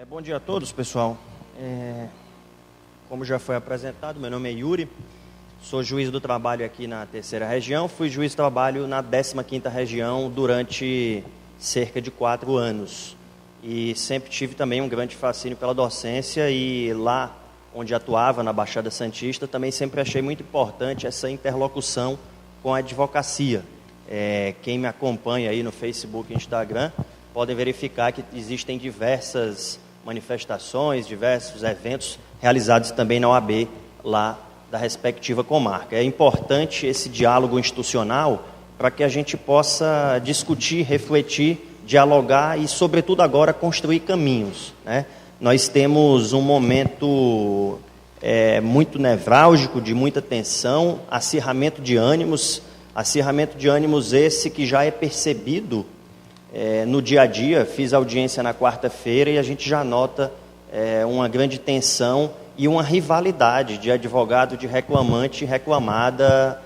Bom dia a todos, pessoal. Como já foi apresentado, meu nome é Yuri, sou juiz do trabalho aqui na 3ª região, fui juiz do trabalho na 15ª região durante cerca de 4 anos. E sempre tive também um grande fascínio pela docência e lá onde atuava, na Baixada Santista, também sempre achei muito importante essa interlocução com a advocacia. Quem me acompanha aí no Facebook e Instagram podem verificar que existem diversas manifestações, diversos eventos realizados também na OAB lá da respectiva comarca. É importante esse diálogo institucional para que a gente possa discutir, refletir, dialogar e, sobretudo agora, construir caminhos, né? Nós temos um momento muito nevrálgico, de muita tensão, acirramento de ânimos esse que já é percebido no dia a dia. Fiz audiência na quarta-feira e a gente já nota uma grande tensão e uma rivalidade de advogado, de reclamante e reclamada,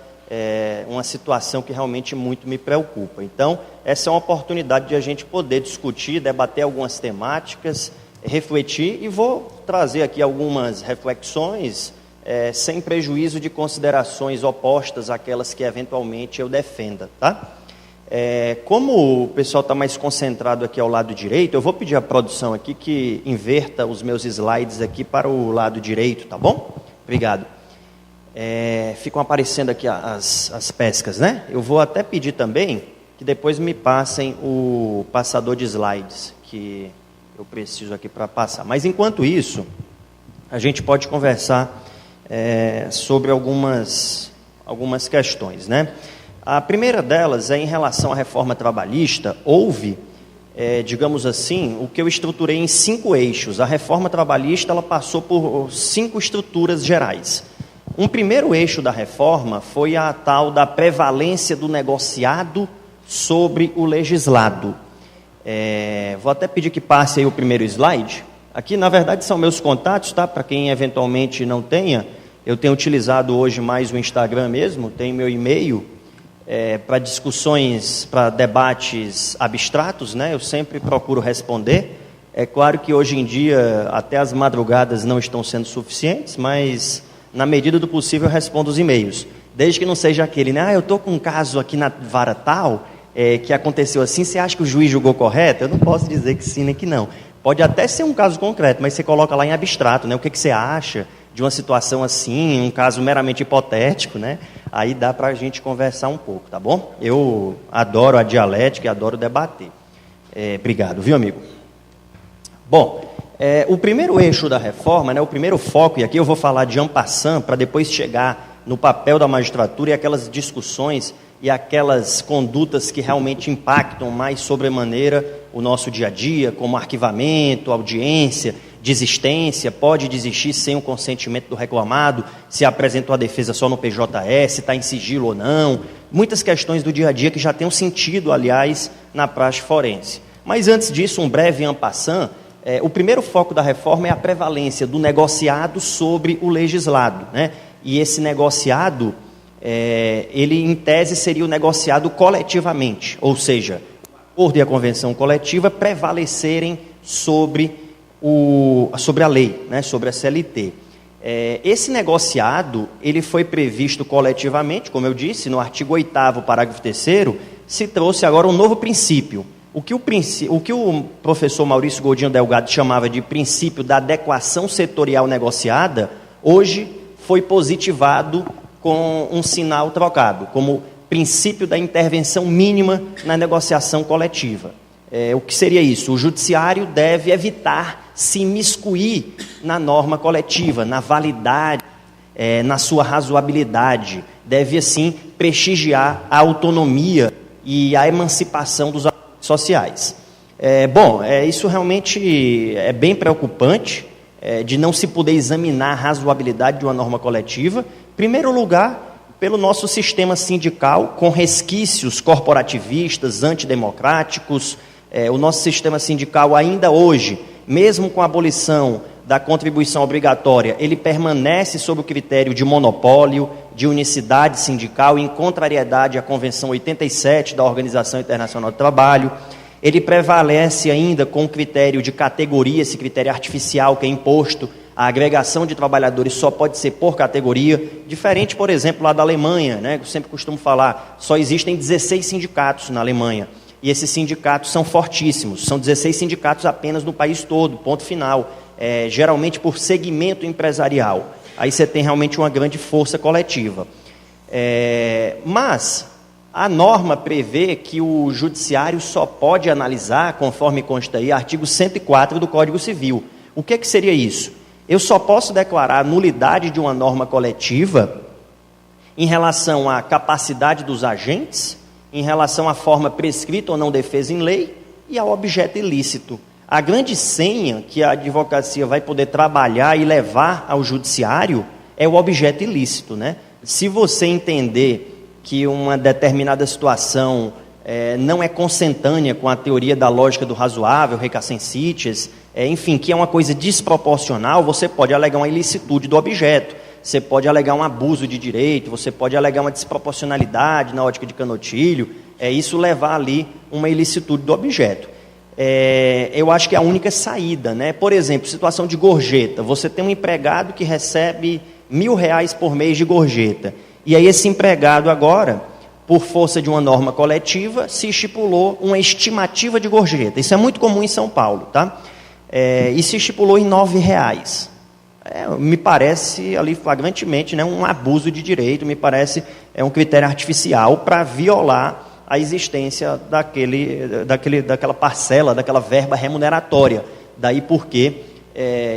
uma situação que realmente muito me preocupa. Então, essa é uma oportunidade de a gente poder discutir, debater algumas temáticas, refletir, e vou trazer aqui algumas reflexões sem prejuízo de considerações opostas àquelas que eventualmente eu defenda, tá? Como o pessoal está mais concentrado aqui ao lado direito, eu vou pedir à produção aqui que inverta os meus slides aqui para o lado direito, tá bom? Obrigado. Ficam aparecendo aqui as pescas, né? Eu vou até pedir também que depois me passem o passador de slides, que eu preciso aqui para passar. Mas enquanto isso, a gente pode conversar sobre algumas questões, né? A primeira delas é em relação à reforma trabalhista. Houve, digamos assim, o que eu estruturei em 5 eixos. A reforma trabalhista ela passou por 5 estruturas gerais. Um primeiro eixo da reforma foi a tal da prevalência do negociado sobre o legislado. Vou até pedir que passe aí o primeiro slide. Aqui, na verdade, são meus contatos, tá? Para quem eventualmente não tenha, eu tenho utilizado hoje mais o Instagram mesmo, tenho meu e-mail, para discussões, para debates abstratos, né? Eu sempre procuro responder. É claro que hoje em dia até as madrugadas não estão sendo suficientes, mas na medida do possível eu respondo os e-mails. Desde que não seja aquele, né? Eu estou com um caso aqui na vara tal, que aconteceu assim, você acha que o juiz julgou correto? Eu não posso dizer que sim nem que não. Pode até ser um caso concreto, mas você coloca lá em abstrato, né? O que você acha de uma situação assim, um caso meramente hipotético, né? Aí dá para a gente conversar um pouco, tá bom? Eu adoro a dialética e adoro debater. Obrigado, viu, amigo? Bom, o primeiro eixo da reforma, né, o primeiro foco, e aqui eu vou falar de en passant, para depois chegar no papel da magistratura e aquelas discussões e aquelas condutas que realmente impactam mais sobremaneira o nosso dia a dia, como arquivamento, audiência, desistência, pode desistir sem o consentimento do reclamado, se apresentou a defesa só no PJS, se está em sigilo ou não, muitas questões do dia a dia que já têm um sentido, aliás, na praxe forense. Mas antes disso, um breve en passant, o primeiro foco da reforma é a prevalência do negociado sobre o legislado, né? E esse negociado, ele em tese seria o negociado coletivamente, ou seja, o acordo e a convenção coletiva prevalecerem sobre a lei, né, sobre a CLT. Esse negociado, ele foi previsto coletivamente, como eu disse, no artigo 8º, parágrafo 3º, se trouxe agora um novo princípio. O que o professor Maurício Godinho Delgado chamava de princípio da adequação setorial negociada, hoje foi positivado com um sinal trocado, como princípio da intervenção mínima na negociação coletiva. O que seria isso? O judiciário deve evitar se imiscuir na norma coletiva, na validade, na sua razoabilidade. Deve, assim, prestigiar a autonomia e a emancipação dos atores sociais. Isso realmente é bem preocupante, de não se poder examinar a razoabilidade de uma norma coletiva. Em primeiro lugar, pelo nosso sistema sindical, com resquícios corporativistas, antidemocráticos. O nosso sistema sindical ainda hoje, mesmo com a abolição da contribuição obrigatória, ele permanece sob o critério de monopólio, de unicidade sindical, em contrariedade à Convenção 87 da Organização Internacional do Trabalho. Ele prevalece ainda com o critério de categoria, esse critério artificial que é imposto. A agregação de trabalhadores só pode ser por categoria, diferente, por exemplo, lá da Alemanha, né? Eu sempre costumo falar, só existem 16 sindicatos na Alemanha, e esses sindicatos são fortíssimos, são 16 sindicatos apenas no país todo, ponto final, geralmente por segmento empresarial. Aí você tem realmente uma grande força coletiva. Mas a norma prevê que o judiciário só pode analisar, conforme consta aí, artigo 104 do Código Civil. O que seria isso? Eu só posso declarar nulidade de uma norma coletiva em relação à capacidade dos agentes, em relação à forma prescrita ou não defesa em lei e ao objeto ilícito. A grande senha que a advocacia vai poder trabalhar e levar ao judiciário é o objeto ilícito, né? Se você entender que uma determinada situação não é consentânea com a teoria da lógica do razoável, recassencites, enfim, que é uma coisa desproporcional, você pode alegar uma ilicitude do objeto, você pode alegar um abuso de direito, você pode alegar uma desproporcionalidade na ótica de Canotilho, isso levar ali uma ilicitude do objeto. Eu acho que é a única saída, né? Por exemplo, situação de gorjeta, você tem um empregado que recebe R$1.000 por mês de gorjeta, e aí esse empregado agora, por força de uma norma coletiva, se estipulou uma estimativa de gorjeta. Isso é muito comum em São Paulo, tá? E se estipulou em R$9. Me parece ali flagrantemente, né, um abuso de direito, me parece um critério artificial para violar a existência daquela parcela, daquela verba remuneratória. Daí porque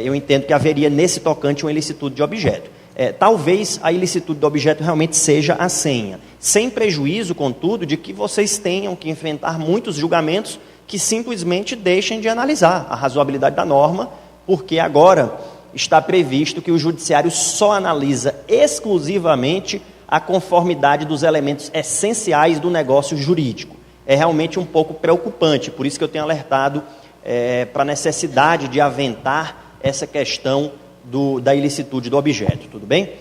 eu entendo que haveria nesse tocante uma ilicitude de objeto. Talvez a ilicitude do objeto realmente seja a senha, sem prejuízo, contudo, de que vocês tenham que enfrentar muitos julgamentos que simplesmente deixem de analisar a razoabilidade da norma, porque agora está previsto que o judiciário só analisa exclusivamente a conformidade dos elementos essenciais do negócio jurídico. É realmente um pouco preocupante, por isso que eu tenho alertado para a necessidade de aventar essa questão da ilicitude do objeto, tudo bem?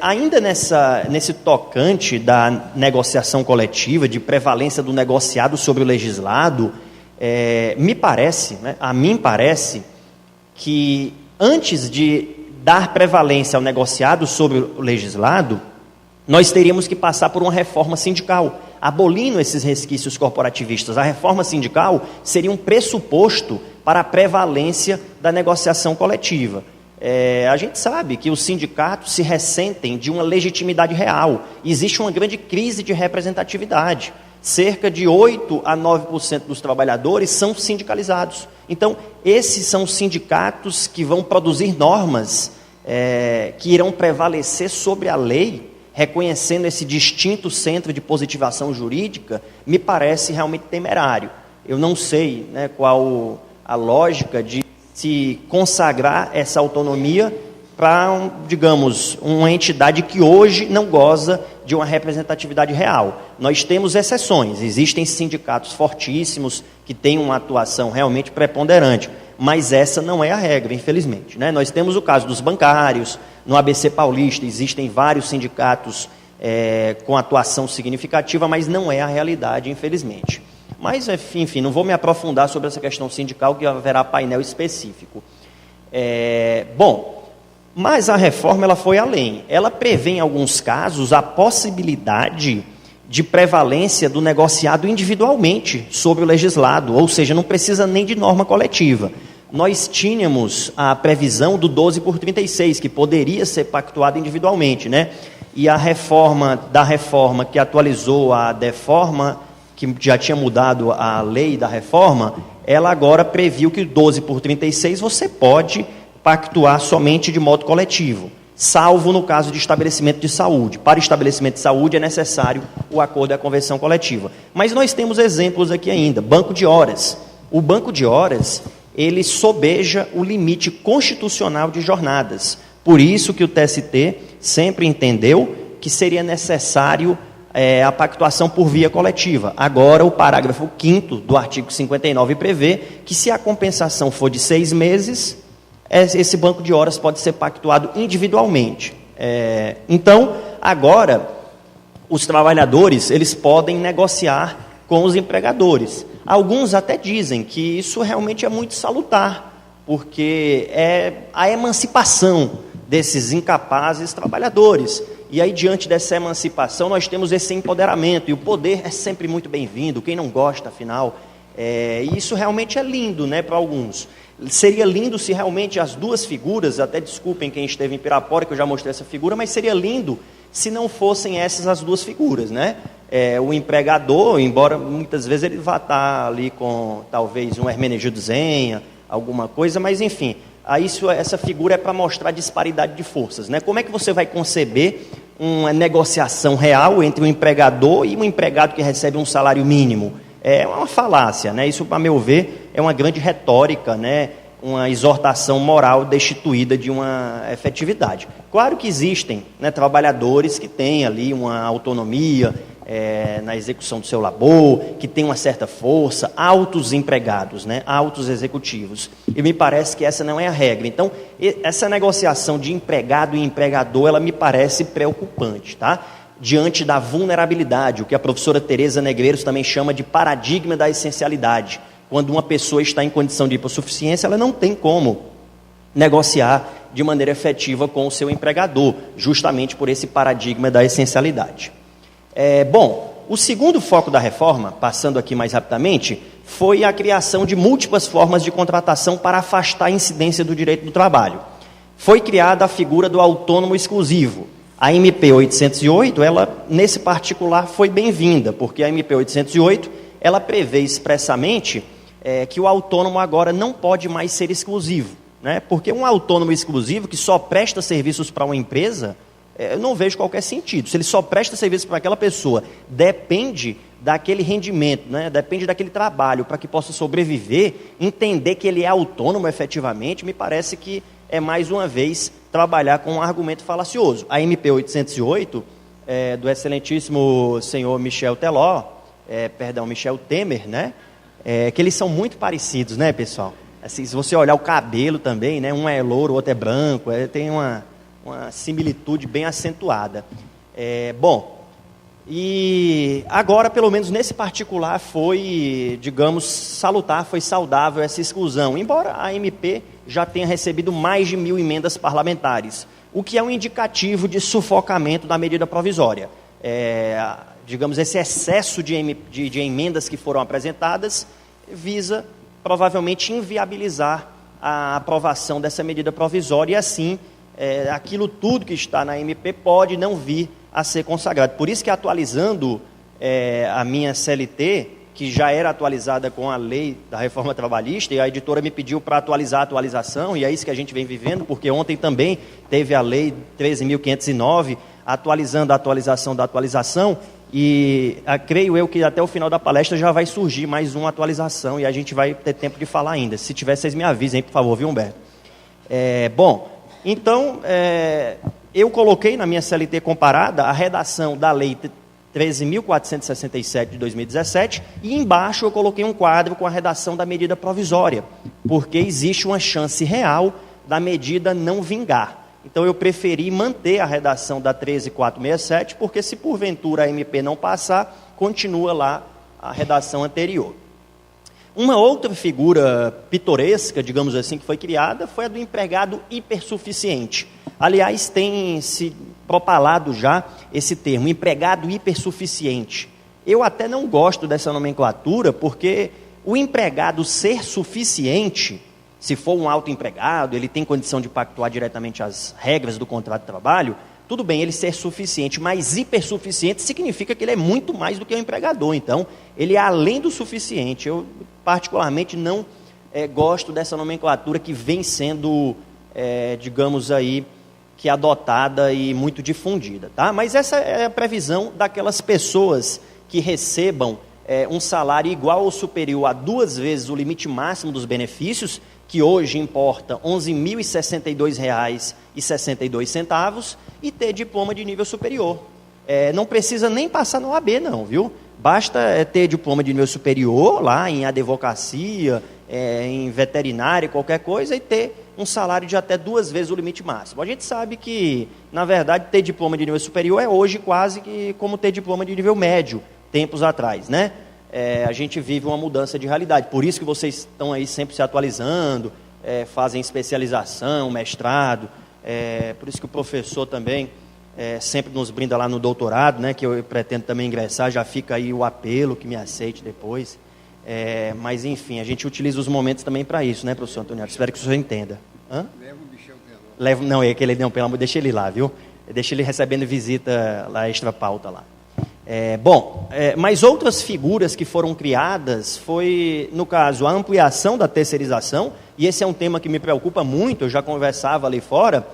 Ainda nesse tocante da negociação coletiva, de prevalência do negociado sobre o legislado, a mim parece que antes de dar prevalência ao negociado sobre o legislado, nós teríamos que passar por uma reforma sindical, abolindo esses resquícios corporativistas. A reforma sindical seria um pressuposto para a prevalência da negociação coletiva. A gente sabe que os sindicatos se ressentem de uma legitimidade real. Existe uma grande crise de representatividade. Cerca de 8 a 9% dos trabalhadores são sindicalizados. Então, esses são os sindicatos que vão produzir normas que irão prevalecer sobre a lei, reconhecendo esse distinto centro de positivação jurídica, me parece realmente temerário. Eu não sei, né, qual a lógica de se consagrar essa autonomia para, digamos, uma entidade que hoje não goza de uma representatividade real. Nós temos exceções, existem sindicatos fortíssimos que têm uma atuação realmente preponderante, mas essa não é a regra, infelizmente, né? Nós temos o caso dos bancários, no ABC Paulista existem vários sindicatos com atuação significativa, mas não é a realidade, infelizmente. Mas, enfim, não vou me aprofundar sobre essa questão sindical, que haverá painel específico. Mas a reforma ela foi além. Ela prevê, em alguns casos, a possibilidade de prevalência do negociado individualmente sobre o legislado, ou seja, não precisa nem de norma coletiva. Nós tínhamos a previsão do 12 por 36, que poderia ser pactuado individualmente, né? E a reforma que atualizou a deforma, que já tinha mudado a lei da reforma, ela agora previu que 12 por 36 você pode pactuar somente de modo coletivo, salvo no caso de estabelecimento de saúde. Para estabelecimento de saúde é necessário o acordo e a convenção coletiva. Mas nós temos exemplos aqui ainda. Banco de horas. O banco de horas, ele sobeja o limite constitucional de jornadas. Por isso que o TST sempre entendeu que seria necessário a pactuação por via coletiva. Agora, o parágrafo 5º do artigo 59 prevê que, se a compensação for de 6 meses, esse banco de horas pode ser pactuado individualmente. Então, agora, os trabalhadores eles podem negociar com os empregadores. Alguns até dizem que isso realmente é muito salutar, porque é a emancipação desses incapazes trabalhadores. E aí, diante dessa emancipação, nós temos esse empoderamento, e o poder é sempre muito bem-vindo, quem não gosta, afinal. E isso realmente é lindo, né, para alguns. Seria lindo se realmente as duas figuras, até desculpem quem esteve em Pirapora, que eu já mostrei essa figura, mas seria lindo se não fossem essas as duas figuras, né? O empregador, embora muitas vezes ele vá estar ali com talvez um Hermenegildo Zenha, alguma coisa, mas enfim, essa figura é para mostrar a disparidade de forças, né? Como é que você vai conceber uma negociação real entre um empregador e um empregado que recebe um salário mínimo? É uma falácia, né? Isso, a meu ver, é uma grande retórica, né? Uma exortação moral destituída de uma efetividade. Claro que existem, né, trabalhadores que têm ali uma autonomia na execução do seu labor, que têm uma certa força, altos empregados, né, altos executivos. E me parece que essa não é a regra. Então, essa negociação de empregado e empregador, ela me parece preocupante, tá? Diante da vulnerabilidade, o que a professora Tereza Negreiros também chama de paradigma da essencialidade. Quando uma pessoa está em condição de hipossuficiência, ela não tem como negociar de maneira efetiva com o seu empregador, justamente por esse paradigma da essencialidade. Bom, o segundo foco da reforma, passando aqui mais rapidamente, foi a criação de múltiplas formas de contratação para afastar a incidência do direito do trabalho. Foi criada a figura do autônomo exclusivo. A MP 808, ela, nesse particular, foi bem-vinda, porque a MP 808, ela prevê expressamente que o autônomo agora não pode mais ser exclusivo, né? Porque um autônomo exclusivo que só presta serviços para uma empresa, eu não vejo qualquer sentido. Se ele só presta serviço para aquela pessoa, depende daquele rendimento, né? Depende daquele trabalho para que possa sobreviver, entender que ele é autônomo efetivamente, me parece que é mais uma vez trabalhar com um argumento falacioso. A MP 808, do excelentíssimo senhor Michel Temer, né? Que eles são muito parecidos, né, pessoal? Assim, se você olhar o cabelo também, né? Um é louro, o outro é branco, tem uma similitude bem acentuada. Bom, e agora, pelo menos nesse particular, foi, digamos, salutar, foi saudável essa exclusão, embora a MP já tenha recebido mais de 1.000 emendas parlamentares, o que é um indicativo de sufocamento da medida provisória. Digamos, esse excesso de emendas que foram apresentadas visa, provavelmente, inviabilizar a aprovação dessa medida provisória e, assim, aquilo tudo que está na MP pode não vir a ser consagrado. Por isso que, atualizando a minha CLT, que já era atualizada com a lei da reforma trabalhista, e a editora me pediu para atualizar a atualização, e é isso que a gente vem vivendo, porque ontem também teve a lei 13.509, atualizando a atualização da atualização, e creio eu que até o final da palestra já vai surgir mais uma atualização, e a gente vai ter tempo de falar ainda. Se tiver, vocês me avisem, por favor, viu, Humberto? Bom, então, eu coloquei na minha CLT comparada a redação da lei 13.467 de 2017, e embaixo eu coloquei um quadro com a redação da medida provisória, porque existe uma chance real da medida não vingar. Então eu preferi manter a redação da 13.467, porque se porventura a MP não passar, continua lá a redação anterior. Uma outra figura pitoresca, digamos assim, que foi criada, foi a do empregado hipersuficiente. Aliás, tem se propalado já esse termo, empregado hipersuficiente. Eu até não gosto dessa nomenclatura, porque o empregado ser suficiente, se for um autoempregado, ele tem condição de pactuar diretamente as regras do contrato de trabalho, tudo bem ele ser suficiente, mas hipersuficiente significa que ele é muito mais do que o empregador. Então, ele é além do suficiente. Eu, particularmente, não gosto dessa nomenclatura que vem sendo, digamos aí, que é adotada e muito difundida, tá? Mas essa é a previsão daquelas pessoas que recebam um salário igual ou superior a 2 vezes o limite máximo dos benefícios, que hoje importa R$ 11.062,62, e ter diploma de nível superior. Não precisa nem passar na OAB, não, viu? Basta ter diploma de nível superior lá em advocacia, em veterinária, qualquer coisa, e ter um salário de até 2 vezes o limite máximo. A gente sabe que, na verdade, ter diploma de nível superior é hoje quase que como ter diploma de nível médio, tempos atrás, né? a gente vive uma mudança de realidade. Por isso que vocês estão aí sempre se atualizando, fazem especialização, mestrado, por isso que o professor também sempre nos brinda lá no doutorado, né, que eu pretendo também ingressar, já fica aí o apelo, que me aceite depois. Mas, enfim, a gente utiliza os momentos também para isso, né, professor Antônio? Espero que o senhor entenda. Hã? Leva o bichão pelo amor. Não, não, pelo amor, deixa ele lá, viu? Deixa ele recebendo visita lá, extra pauta lá. Mas outras figuras que foram criadas foi, no caso, a ampliação da terceirização, e esse é um tema que me preocupa muito, eu já conversava ali fora,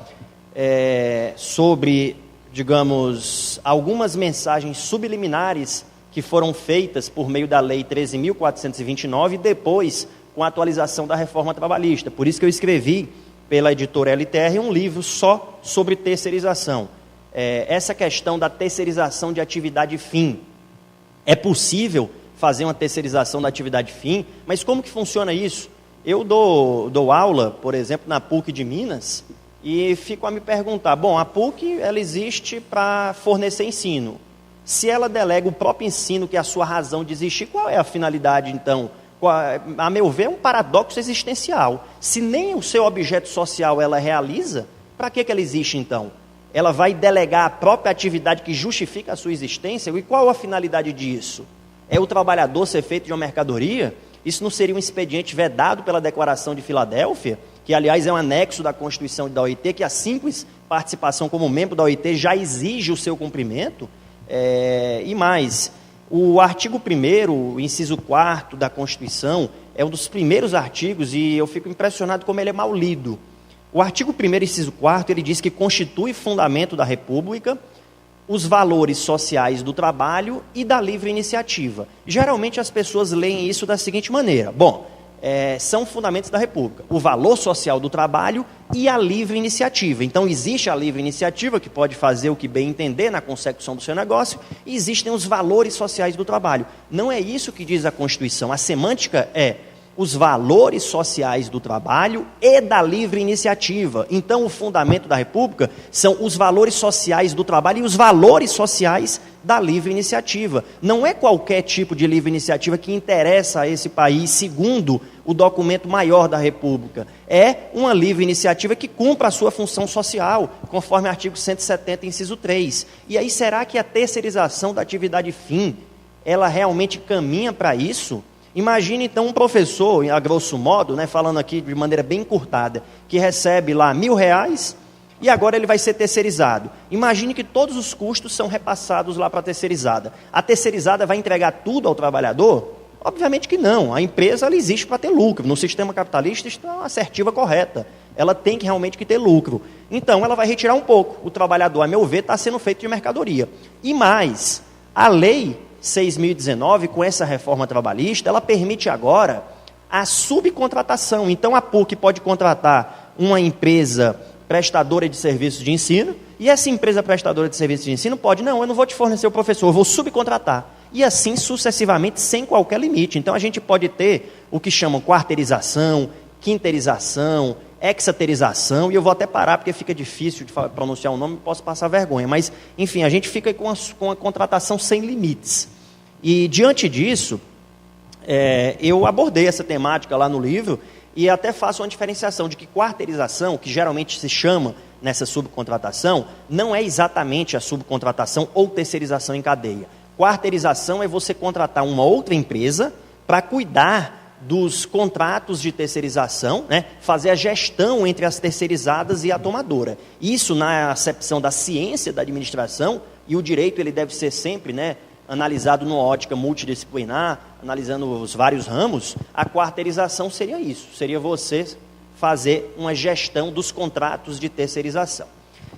sobre, digamos, algumas mensagens subliminares que foram feitas por meio da Lei 13.429 e depois com a atualização da reforma trabalhista. Por isso que eu escrevi, pela editora LTR, um livro só sobre terceirização. Essa questão da terceirização de atividade fim. É possível fazer uma terceirização da atividade fim, mas como que funciona isso? Eu dou aula, por exemplo, na PUC de Minas, e fico a me perguntar, bom, a PUC ela existe para fornecer ensino. Se ela delega o próprio ensino, que é a sua razão de existir, qual é a finalidade, então? A meu ver, é um paradoxo existencial. Se nem o seu objeto social ela realiza, para que ela existe, então? Ela vai delegar a própria atividade que justifica a sua existência? E qual a finalidade disso? É o trabalhador ser feito de uma mercadoria? Isso não seria um expediente vedado pela Declaração de Filadélfia, que, aliás, é um anexo da Constituição da OIT, que a simples participação como membro da OIT já exige o seu cumprimento? E mais, o artigo 1º, o inciso 4º da Constituição, é um dos primeiros artigos e eu fico impressionado como ele é mal lido. O artigo 1º, inciso 4º, ele diz que constitui fundamento da República os valores sociais do trabalho e da livre iniciativa. Geralmente as pessoas leem isso da seguinte maneira: bom, são fundamentos da República, o valor social do trabalho e a livre iniciativa. Então existe a livre iniciativa, que pode fazer o que bem entender na consecução do seu negócio, e existem os valores sociais do trabalho. Não é isso que diz a Constituição. A semântica é os valores sociais do trabalho e da livre iniciativa. Então, o fundamento da República são os valores sociais do trabalho e os valores sociais da livre iniciativa. Não é qualquer tipo de livre iniciativa que interessa a esse país, segundo o documento maior da República. É uma livre iniciativa que cumpra a sua função social, conforme o artigo 170, inciso 3. E aí, será que a terceirização da atividade fim, ela realmente caminha para isso? Imagine, então, um professor, a grosso modo, né, falando aqui de maneira bem encurtada, que recebe lá R$1.000 e agora ele vai ser terceirizado. Imagine que todos os custos são repassados lá para a terceirizada. A terceirizada vai entregar tudo ao trabalhador? Obviamente que não. A empresa ela existe para ter lucro. No sistema capitalista, isso é uma assertiva correta. Ela tem que realmente ter lucro. Então, ela vai retirar um pouco. O trabalhador, a meu ver, está sendo feito de mercadoria. E mais, a lei 6.019, com essa reforma trabalhista, ela permite agora a subcontratação. Então, a PUC pode contratar uma empresa prestadora de serviços de ensino, e essa empresa prestadora de serviços de ensino pode, não, eu não vou te fornecer o professor, eu vou subcontratar. E assim sucessivamente, sem qualquer limite. Então, a gente pode ter o que chamam quarteirização, quinteirização, hexaterização, e eu vou até parar porque fica difícil de pronunciar o nome, posso passar vergonha, mas, enfim, a gente fica com a contratação sem limites. E, diante disso, eu abordei essa temática lá no livro e até faço uma diferenciação de que quarteirização, que geralmente se chama nessa subcontratação, não é exatamente a subcontratação ou terceirização em cadeia. Quarteirização é você contratar uma outra empresa para cuidar dos contratos de terceirização, né, fazer a gestão entre as terceirizadas e a tomadora. Isso na acepção da ciência da administração, e o direito ele deve ser sempre, né, analisado numa ótica multidisciplinar, analisando os vários ramos. A quarteirização seria isso, seria você fazer uma gestão dos contratos de terceirização.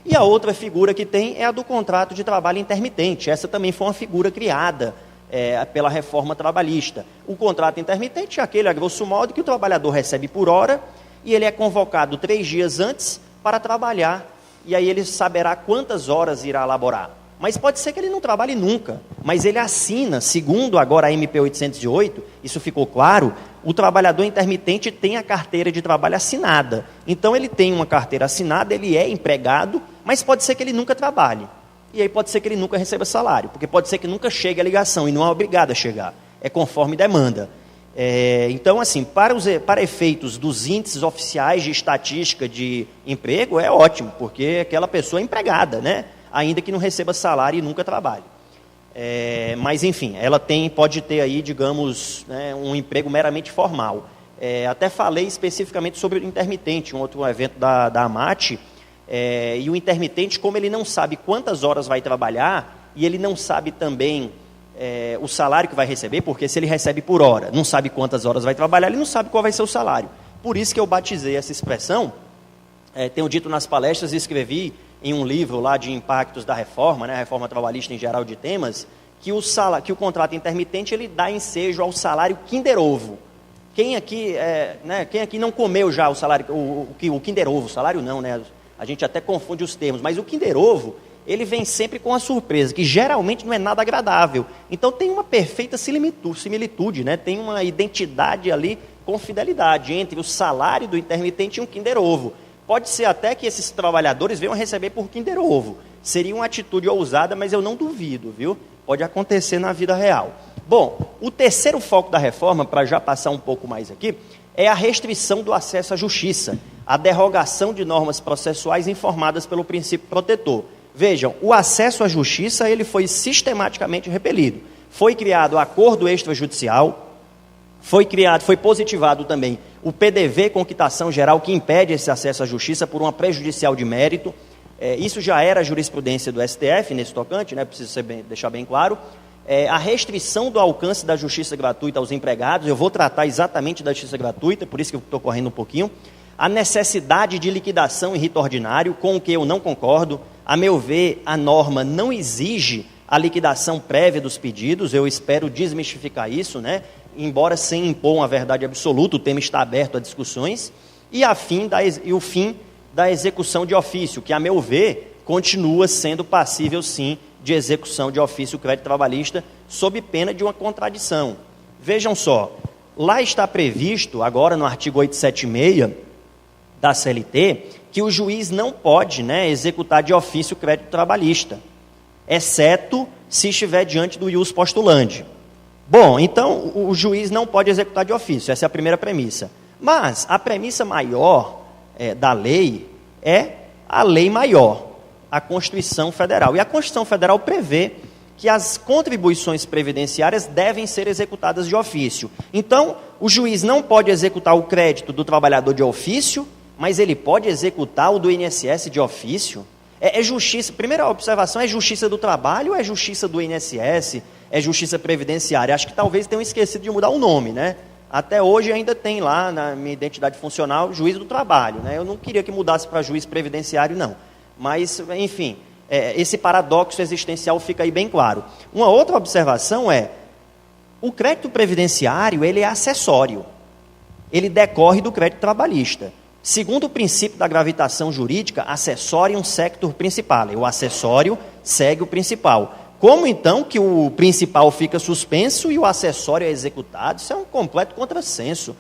E a outra figura que tem é a do contrato de trabalho intermitente. Essa também foi uma figura criada pela reforma trabalhista. O contrato intermitente é aquele, a grosso modo, que o trabalhador recebe por hora e ele é convocado 3 dias antes para trabalhar, e aí ele saberá quantas horas irá laborar. Mas pode ser que ele não trabalhe nunca, mas ele assina, segundo agora a MP 808, isso ficou claro, o trabalhador intermitente tem a carteira de trabalho assinada. Então ele tem uma carteira assinada, ele é empregado, mas pode ser que ele nunca trabalhe. E aí pode ser que ele nunca receba salário, porque pode ser que nunca chegue a ligação e não é obrigado a chegar. é conforme demanda. Então, assim, para efeitos dos índices oficiais de estatística de emprego, é ótimo, porque aquela pessoa é empregada, né? Ainda que não receba salário e nunca trabalhe. Mas, enfim, ela pode ter aí, digamos, né, um emprego meramente formal. Até falei especificamente sobre o intermitente, um outro evento da AMAT, e o intermitente, como ele não sabe quantas horas vai trabalhar, e ele não sabe também o salário que vai receber, porque se ele recebe por hora, não sabe quantas horas vai trabalhar, ele não sabe qual vai ser o salário. Por isso que eu batizei essa expressão, tenho dito nas palestras e escrevi em um livro lá de impactos da reforma, né, a reforma trabalhista em geral de temas, que o contrato intermitente ele dá ensejo ao salário Kinder Ovo. Quem aqui não comeu já o salário, o Kinder Ovo, o salário não, né? A gente até confunde os termos, mas o Kinder Ovo, ele vem sempre com a surpresa, que geralmente não é nada agradável. Então tem uma perfeita similitude, né? Tem uma identidade ali com fidelidade entre o salário do intermitente e um Kinder Ovo. Pode ser até que esses trabalhadores venham a receber por Kinder Ovo. Seria uma atitude ousada, mas eu não duvido, viu? Pode acontecer na vida real. Bom, o terceiro foco da reforma, para já passar um pouco mais aqui, é a restrição do acesso à justiça, a derrogação de normas processuais informadas pelo princípio protetor. Vejam, o acesso à justiça ele foi sistematicamente repelido. Foi criado acordo extrajudicial, foi positivado também o PDV com quitação geral que impede esse acesso à justiça por uma prejudicial de mérito. Isso já era a jurisprudência do STF nesse tocante, né? Preciso deixar bem claro. A restrição do alcance da justiça gratuita aos empregados, eu vou tratar exatamente da justiça gratuita, por isso que eu estou correndo um pouquinho. A necessidade de liquidação em rito ordinário, com o que eu não concordo. A meu ver, a norma não exige a liquidação prévia dos pedidos, eu espero desmistificar isso, né? Embora sem impor uma verdade absoluta, o tema está aberto a discussões. E o fim da execução de ofício, que a meu ver, continua sendo passível sim de execução de ofício crédito trabalhista, sob pena de uma contradição. Vejam só, lá está previsto, agora no artigo 876 da CLT, que o juiz não pode, né, executar de ofício crédito trabalhista, exceto se estiver diante do ius postulandi. Bom, então o juiz não pode executar de ofício, essa é a primeira premissa. Mas a premissa maior da lei é a lei maior, a Constituição Federal. E a Constituição Federal prevê que as contribuições previdenciárias devem ser executadas de ofício. Então, o juiz não pode executar o crédito do trabalhador de ofício, mas ele pode executar o do INSS de ofício. É justiça, primeira observação, é justiça do trabalho ou é justiça do INSS? É justiça previdenciária? Acho que talvez tenham esquecido de mudar o nome, né? Até hoje ainda tem lá, na minha identidade funcional, juiz do trabalho, né? Eu não queria que mudasse para juiz previdenciário, não. Mas, enfim, esse paradoxo existencial fica aí bem claro. Uma outra observação o crédito previdenciário, ele é acessório. Ele decorre do crédito trabalhista. Segundo o princípio da gravitação jurídica, acessorium sector principale. O acessório segue o principal. Como então que o principal fica suspenso e o acessório é executado? Isso é um completo contrassenso.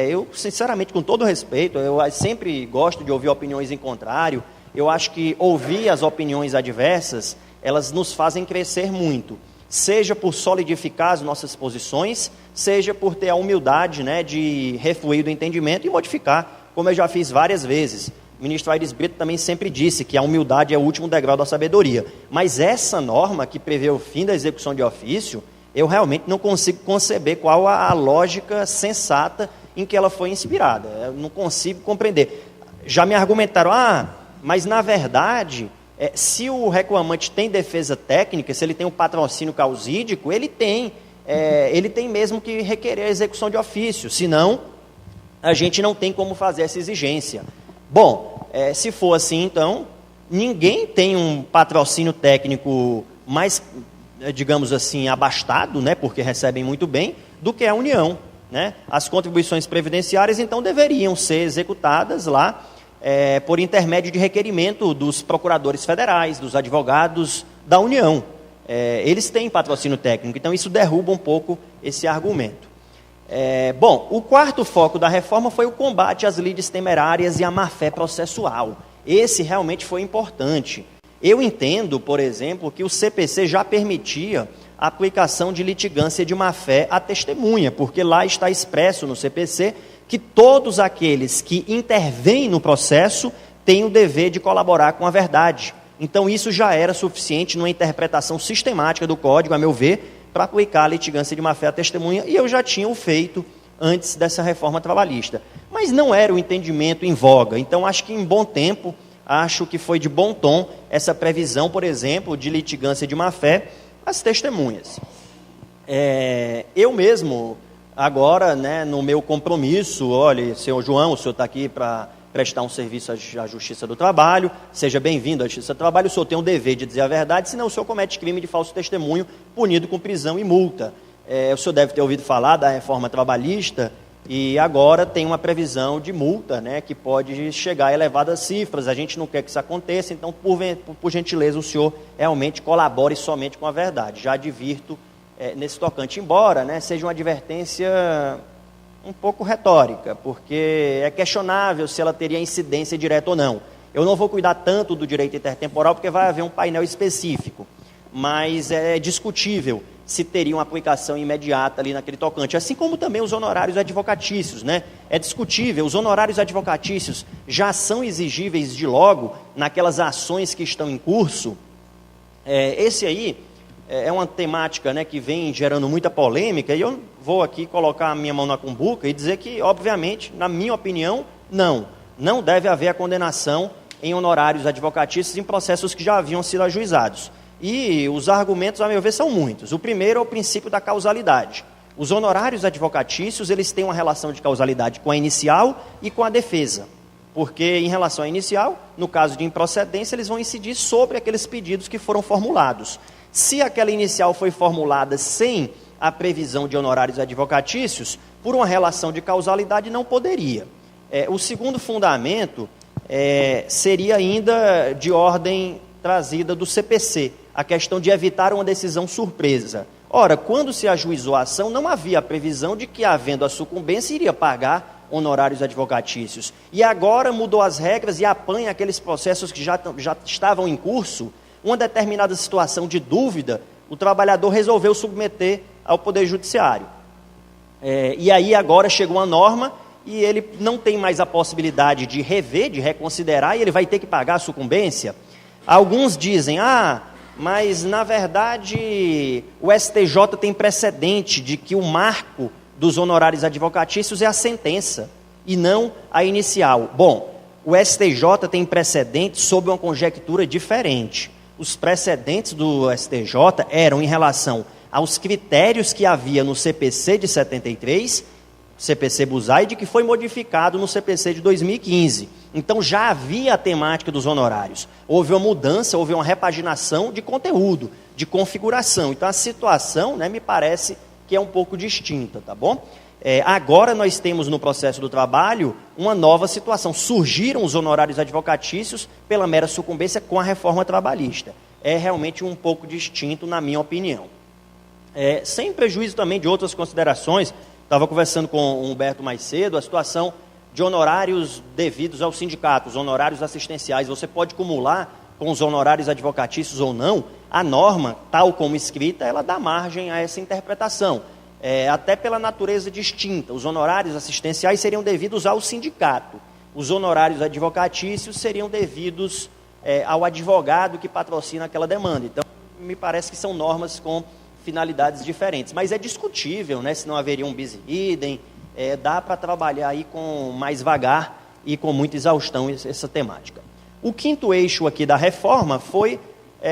Eu, sinceramente, com todo respeito, eu sempre gosto de ouvir opiniões em contrário. Eu acho que ouvir as opiniões adversas, elas nos fazem crescer muito. Seja por solidificar as nossas posições, seja por ter a humildade, né, de refluir do entendimento e modificar, como eu já fiz várias vezes. O ministro Aires Brito também sempre disse que a humildade é o último degrau da sabedoria. Mas essa norma que prevê o fim da execução de ofício, eu realmente não consigo conceber qual a lógica sensata em que ela foi inspirada. Eu não consigo compreender. Já me argumentaram, mas na verdade, se o reclamante tem defesa técnica, se ele tem um patrocínio causídico, ele tem mesmo que requerer a execução de ofício, senão a gente não tem como fazer essa exigência. Bom, se for assim, então, ninguém tem um patrocínio técnico mais, digamos assim, abastado, né, porque recebem muito bem, do que a União, né? As contribuições previdenciárias, então, deveriam ser executadas lá, por intermédio de requerimento dos procuradores federais, dos advogados da União. Eles têm patrocínio técnico, então isso derruba um pouco esse argumento. Bom, o quarto foco da reforma foi o combate às lides temerárias e à má-fé processual. Esse realmente foi importante. Eu entendo, por exemplo, que o CPC já permitia a aplicação de litigância de má-fé à testemunha, porque lá está expresso no CPC que todos aqueles que intervêm no processo têm o dever de colaborar com a verdade. Então isso já era suficiente numa interpretação sistemática do Código, a meu ver, para aplicar a litigância de má-fé à testemunha, e eu já tinha o feito antes dessa reforma trabalhista. Mas não era o entendimento em voga, então acho que em bom tempo, acho que foi de bom tom essa previsão, por exemplo, de litigância de má-fé às testemunhas. Eu mesmo, agora, né, no meu compromisso, olha, senhor João, o senhor está aqui para prestar um serviço à Justiça do Trabalho, seja bem-vindo à Justiça do Trabalho, o senhor tem o dever de dizer a verdade, senão o senhor comete crime de falso testemunho, punido com prisão e multa. O senhor deve ter ouvido falar da reforma trabalhista, e agora tem uma previsão de multa, né, que pode chegar a elevadas cifras. A gente não quer que isso aconteça, então, por gentileza, o senhor realmente colabore somente com a verdade. Já advirto nesse tocante, embora, né, seja uma advertência um pouco retórica, porque é questionável se ela teria incidência direta ou não. Eu não vou cuidar tanto do direito intertemporal, porque vai haver um painel específico, mas é discutível se teria uma aplicação imediata ali naquele tocante, assim como também os honorários advocatícios, né? É discutível, os honorários advocatícios já são exigíveis de logo naquelas ações que estão em curso. Esse aí é uma temática, né, que vem gerando muita polêmica, e eu vou aqui colocar a minha mão na cumbuca e dizer que, obviamente, na minha opinião, não deve haver a condenação em honorários advocatícios em processos que já haviam sido ajuizados. E os argumentos, a meu ver, são muitos. O primeiro é o princípio da causalidade. Os honorários advocatícios, eles têm uma relação de causalidade com a inicial e com a defesa. Porque, em relação à inicial, no caso de improcedência, eles vão incidir sobre aqueles pedidos que foram formulados. Se aquela inicial foi formulada sem a previsão de honorários advocatícios, por uma relação de causalidade, não poderia. O segundo fundamento seria ainda de ordem trazida do CPC, a questão de evitar uma decisão surpresa. Ora, quando se ajuizou a ação, não havia a previsão de que, havendo a sucumbência, iria pagar honorários advocatícios. E agora mudou as regras e apanha aqueles processos que já estavam em curso. Uma determinada situação de dúvida, o trabalhador resolveu submeter ao Poder Judiciário. E aí agora chegou uma norma e ele não tem mais a possibilidade de rever, de reconsiderar, e ele vai ter que pagar a sucumbência. Alguns dizem, mas na verdade o STJ tem precedente de que o marco dos honorários advocatícios é a sentença e não a inicial. Bom, o STJ tem precedente sob uma conjectura diferente. Os precedentes do STJ eram em relação aos critérios que havia no CPC de 73, CPC Buzaide, que foi modificado no CPC de 2015. Então já havia a temática dos honorários. Houve uma mudança, houve uma repaginação de conteúdo, de configuração. Então a situação, né, me parece que é um pouco distinta, tá bom? Agora nós temos no processo do trabalho uma nova situação. Surgiram os honorários advocatícios pela mera sucumbência com a reforma trabalhista. É realmente um pouco distinto, na minha opinião. Sem prejuízo também de outras considerações, estava conversando com o Humberto mais cedo, a situação de honorários devidos aos sindicatos, honorários assistenciais. Você pode acumular com os honorários advocatícios ou não. A norma, tal como escrita, ela dá margem a essa interpretação. Até pela natureza distinta. Os honorários assistenciais seriam devidos ao sindicato. Os honorários advocatícios seriam devidos ao advogado que patrocina aquela demanda. Então, me parece que são normas com finalidades diferentes. Mas é discutível, né, se não haveria um bis idem. Dá para trabalhar aí com mais vagar e com muita exaustão essa temática. O quinto eixo aqui da reforma foi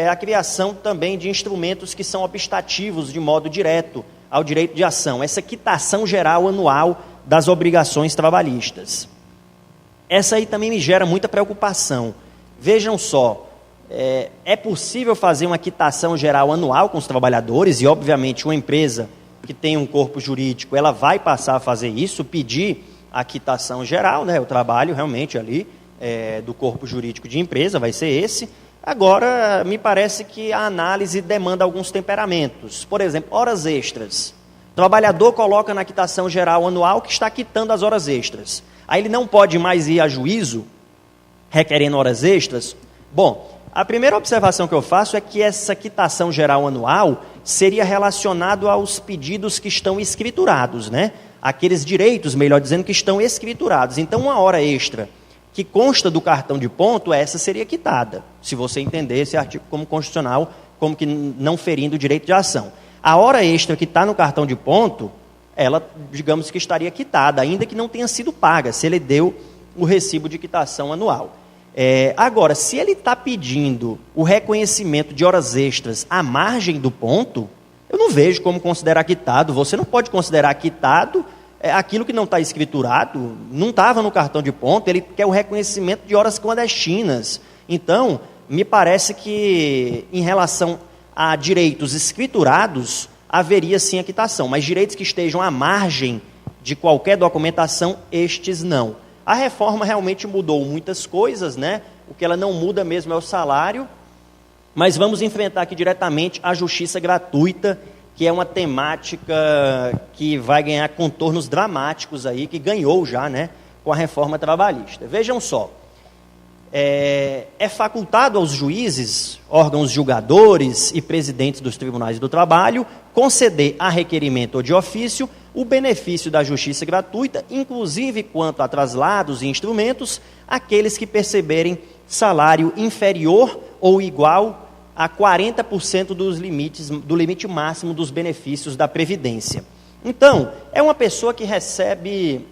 a criação também de instrumentos que são obstativos de modo direto ao direito de ação, essa quitação geral anual das obrigações trabalhistas. Essa aí também me gera muita preocupação. Vejam só, é possível fazer uma quitação geral anual com os trabalhadores, e obviamente uma empresa que tem um corpo jurídico, ela vai passar a fazer isso, pedir a quitação geral, né, o trabalho realmente ali do corpo jurídico de empresa, vai ser esse. Agora, me parece que a análise demanda alguns temperamentos. Por exemplo, horas extras. O trabalhador coloca na quitação geral anual que está quitando as horas extras. Aí ele não pode mais ir a juízo requerendo horas extras. Bom, a primeira observação que eu faço é que essa quitação geral anual, seria relacionado aos pedidos que estão escriturados, né? Aqueles direitos, melhor dizendo, que estão escriturados. Então, uma hora extra que consta do cartão de ponto, essa seria quitada, se você entender esse artigo como constitucional, como que não ferindo o direito de ação. A hora extra que está no cartão de ponto, ela, digamos que estaria quitada, ainda que não tenha sido paga, se ele deu o recibo de quitação anual. Agora, se ele está pedindo o reconhecimento de horas extras à margem do ponto, eu não vejo como considerar quitado. Você não pode considerar quitado aquilo que não está escriturado, não estava no cartão de ponto, ele quer o reconhecimento de horas clandestinas. Então, me parece que em relação a direitos escriturados, haveria sim a quitação, mas direitos que estejam à margem de qualquer documentação, estes não. A reforma realmente mudou muitas coisas, né? O que ela não muda mesmo é o salário, mas vamos enfrentar aqui diretamente a justiça gratuita, que é uma temática que vai ganhar contornos dramáticos aí, que ganhou já, né, com a reforma trabalhista. Vejam só, é facultado aos juízes, órgãos julgadores e presidentes dos tribunais do trabalho conceder a requerimento ou de ofício o benefício da justiça gratuita, inclusive quanto a traslados e instrumentos, aqueles que perceberem salário inferior ou igual a 40% do limite máximo dos benefícios da Previdência. Então, é uma pessoa que recebe,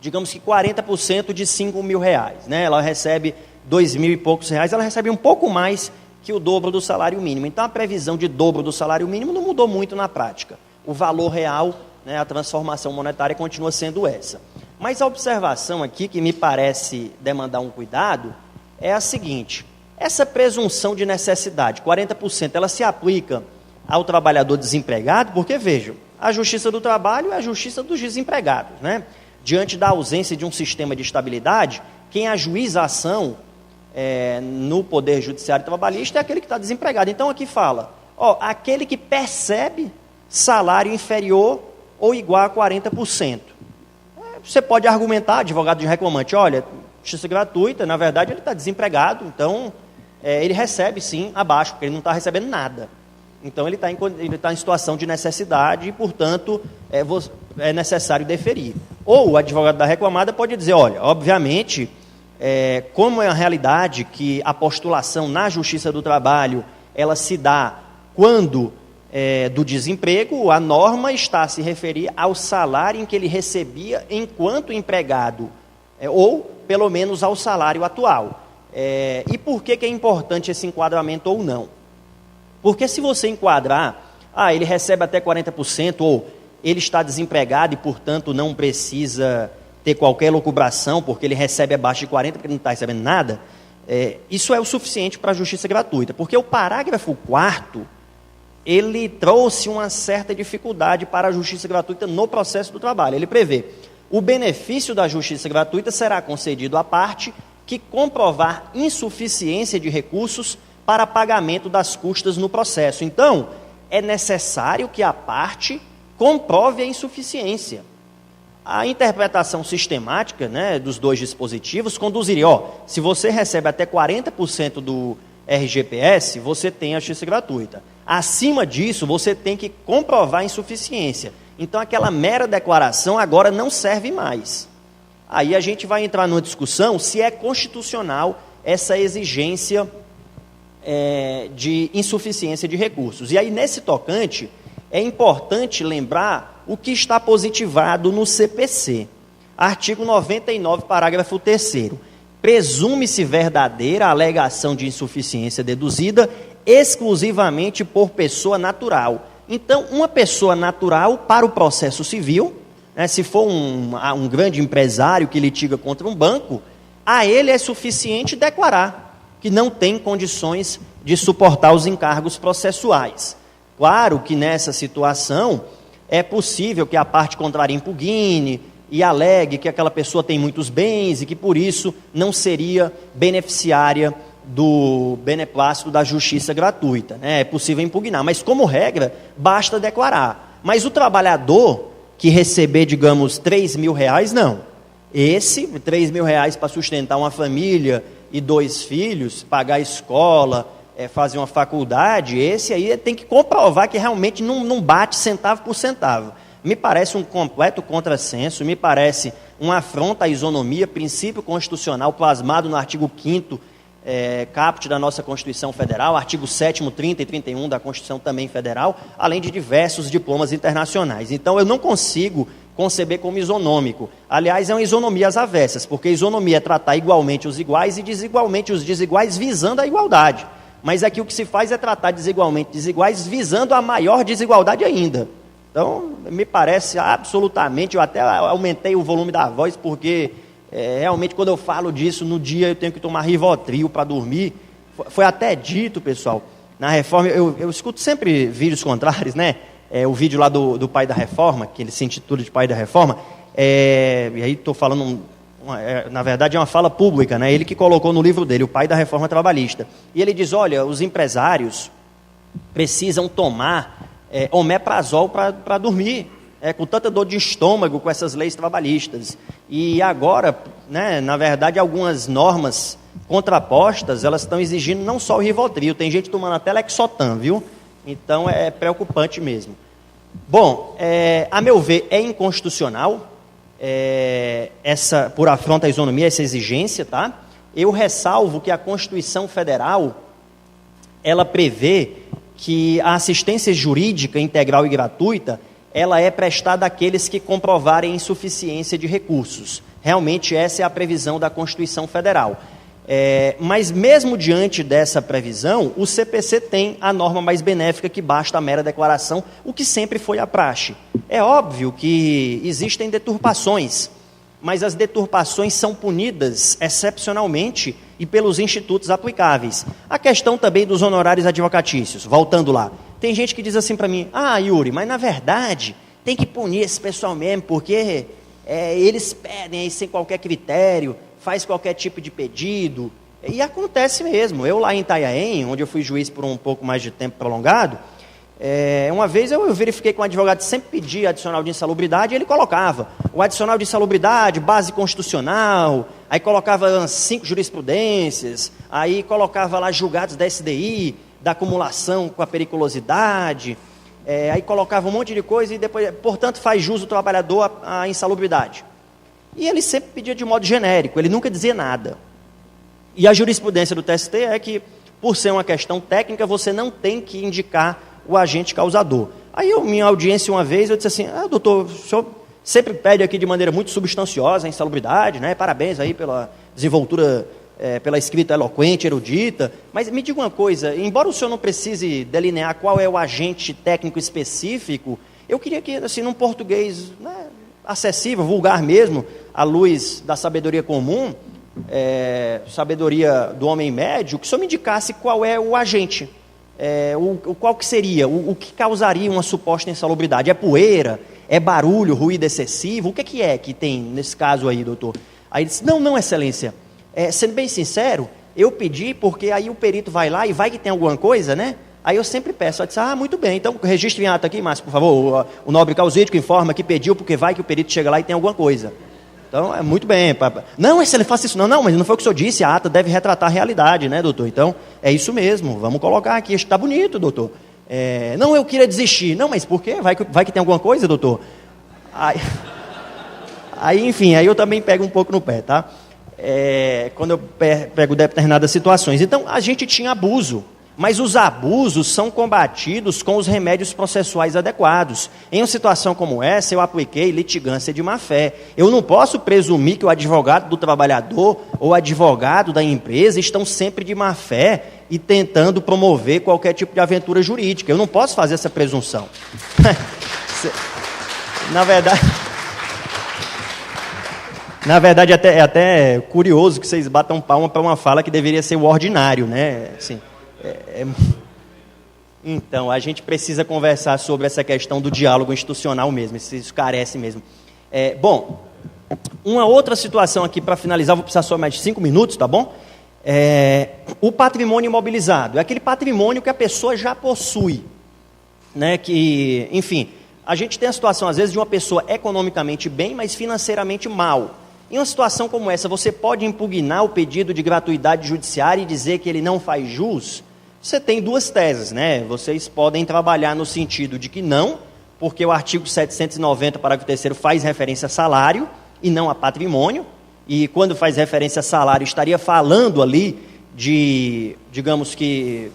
digamos que 40% de R$5.000, né? Ela recebe R$2.000 e poucos, ela recebe um pouco mais que o dobro do salário mínimo. Então, a previsão de dobro do salário mínimo não mudou muito na prática. O valor real, né, a transformação monetária continua sendo essa. Mas a observação aqui, que me parece demandar um cuidado, é a seguinte: essa presunção de necessidade, 40%, ela se aplica ao trabalhador desempregado, porque, vejam, a justiça do trabalho é a justiça dos desempregados, né? Diante da ausência de um sistema de estabilidade, quem ajuiza a ação no Poder Judiciário Trabalhista é aquele que está desempregado. Então, aqui fala, aquele que percebe salário inferior ou igual a 40%. Você pode argumentar, advogado de reclamante, olha, justiça gratuita, na verdade ele está desempregado, então ele recebe sim abaixo, porque ele não está recebendo nada. Então ele está em situação de necessidade e, portanto, é necessário deferir. Ou o advogado da reclamada pode dizer, olha, obviamente, como é a realidade que a postulação na Justiça do Trabalho, ela se dá quando do desemprego, a norma está a se referir ao salário em que ele recebia enquanto empregado, ou pelo menos ao salário atual. E por que é importante esse enquadramento ou não? Porque se você enquadrar, ele recebe até 40%, ou ele está desempregado e, portanto, não precisa ter qualquer locubração, porque ele recebe abaixo de 40%, porque ele não está recebendo nada, isso é o suficiente para a justiça gratuita. Porque o parágrafo 4º, ele trouxe uma certa dificuldade para a justiça gratuita no processo do trabalho. Ele prevê: o benefício da justiça gratuita será concedido à parte que comprovar insuficiência de recursos para pagamento das custas no processo. Então, é necessário que a parte comprove a insuficiência. A interpretação sistemática, né, dos dois dispositivos conduziria, se você recebe até 40% do RGPS, você tem a justiça gratuita. Acima disso, você tem que comprovar a insuficiência. Então, aquela mera declaração agora não serve mais. Aí a gente vai entrar numa discussão se é constitucional essa exigência de insuficiência de recursos. E aí, nesse tocante, é importante lembrar o que está positivado no CPC. Artigo 99, parágrafo 3º. Presume-se verdadeira a alegação de insuficiência deduzida exclusivamente por pessoa natural. Então, uma pessoa natural para o processo civil, né, se for um grande empresário que litiga contra um banco, a ele é suficiente declarar que não tem condições de suportar os encargos processuais. Claro que nessa situação é possível que a parte contrária impugne e alegue que aquela pessoa tem muitos bens e que por isso não seria beneficiária do beneplácito da justiça gratuita, né? É possível impugnar, mas como regra, basta declarar. Mas o trabalhador que receber, digamos, R$3.000, não. Esse, R$3.000 para sustentar uma família e 2 filhos, pagar a escola fazer uma faculdade, esse aí tem que comprovar que realmente não bate centavo por centavo. Me parece um completo contrassenso, me parece uma afronta à isonomia, princípio constitucional plasmado no artigo 5º, caput da nossa Constituição Federal, artigo 7º, 30 e 31 da Constituição também Federal, além de diversos diplomas internacionais. Então, eu não consigo conceber como isonômico. Aliás, é uma isonomia às avessas, porque isonomia é tratar igualmente os iguais e desigualmente os desiguais visando a igualdade. Mas aqui o que se faz é tratar desigualmente desiguais visando a maior desigualdade ainda. Então, me parece absolutamente, eu até aumentei o volume da voz, porque realmente quando eu falo disso, no dia eu tenho que tomar Rivotril para dormir. Foi até dito, pessoal, na reforma, eu escuto sempre vídeos contrários, né? O vídeo lá do Pai da Reforma, que ele se intitula de Pai da Reforma, e aí estou falando, na verdade é uma fala pública, né? Ele que colocou no livro dele, O Pai da Reforma Trabalhista. E ele diz, olha, os empresários precisam tomar omeprazol para dormir, com tanta dor de estômago com essas leis trabalhistas. E agora, né, na verdade, algumas normas contrapostas, elas estão exigindo não só o Rivotril, tem gente tomando até Lexotan, viu? Então é preocupante mesmo. Bom, a meu ver, é inconstitucional por afronta à isonomia, essa exigência, tá? Eu ressalvo que a Constituição Federal, ela prevê que a assistência jurídica integral e gratuita, ela é prestada àqueles que comprovarem insuficiência de recursos. Realmente essa é a previsão da Constituição Federal. Mas mesmo diante dessa previsão, o CPC tem a norma mais benéfica que basta a mera declaração, o que sempre foi a praxe. É óbvio que existem deturpações, mas as deturpações são punidas excepcionalmente e pelos institutos aplicáveis. A questão também dos honorários advocatícios, voltando lá. Tem gente que diz assim para mim, Yuri, mas na verdade tem que punir esse pessoal mesmo, porque eles pedem aí sem qualquer critério, faz qualquer tipo de pedido, e acontece mesmo. Eu lá em Itanhaém, onde eu fui juiz por um pouco mais de tempo prolongado, uma vez eu verifiquei que um advogado sempre pedia adicional de insalubridade e ele colocava o adicional de insalubridade, base constitucional, aí colocava 5 jurisprudências, aí colocava lá julgados da SDI, da acumulação com a periculosidade, aí colocava um monte de coisa e depois, portanto, faz jus o trabalhador à insalubridade. E ele sempre pedia de modo genérico, ele nunca dizia nada. E a jurisprudência do TST é que, por ser uma questão técnica, você não tem que indicar o agente causador. Aí, minha audiência uma vez, eu disse assim, doutor, o senhor sempre pede aqui de maneira muito substanciosa a insalubridade, né? Parabéns aí pela desenvoltura, pela escrita eloquente, erudita, mas me diga uma coisa, embora o senhor não precise delinear qual é o agente técnico específico, eu queria que, assim, num português, né, acessível, vulgar mesmo, à luz da sabedoria comum, sabedoria do homem médio, que o senhor me indicasse qual é o agente, qual que seria, o que causaria uma suposta insalubridade. É poeira? É barulho, ruído excessivo? O que é que tem nesse caso aí, doutor? Aí ele disse, não, excelência, sendo bem sincero, eu pedi porque aí o perito vai lá e vai que tem alguma coisa, né? Aí eu sempre peço, eu disse, muito bem, então registre em ato aqui, Márcio, por favor, o nobre causídico informa que pediu, porque vai que o perito chega lá e tem alguma coisa. Então, muito bem. Não, ele faça isso. Não, mas não foi o que o senhor disse, a ata deve retratar a realidade, né, doutor? Então, é isso mesmo, vamos colocar aqui, está bonito, doutor. Não, eu queria desistir. Não, mas por quê? Vai que tem alguma coisa, doutor? Aí, enfim, aí eu também pego um pouco no pé, tá? Quando eu pego determinadas situações. Então, a gente tinha abuso. Mas os abusos são combatidos com os remédios processuais adequados. Em uma situação como essa, eu apliquei litigância de má-fé. Eu não posso presumir que o advogado do trabalhador ou o advogado da empresa estão sempre de má-fé e tentando promover qualquer tipo de aventura jurídica. Eu não posso fazer essa presunção. Na verdade, é até curioso que vocês batam palma para uma fala que deveria ser o ordinário, né? Assim, Então, a gente precisa conversar sobre essa questão do diálogo institucional mesmo, isso carece mesmo. Bom, uma outra situação aqui para finalizar, vou precisar só mais de 5 minutos, tá bom? O patrimônio imobilizado, é aquele patrimônio que a pessoa já possui, né? Que, enfim, a gente tem a situação às vezes de uma pessoa economicamente bem, mas financeiramente mal. Em uma situação como essa, você pode impugnar o pedido de gratuidade judiciária e dizer que ele não faz jus? Você tem duas teses, né? Vocês podem trabalhar no sentido de que não, porque o artigo 790, parágrafo 3º, faz referência a salário e não a patrimônio, e quando faz referência a salário, estaria falando ali de, digamos que,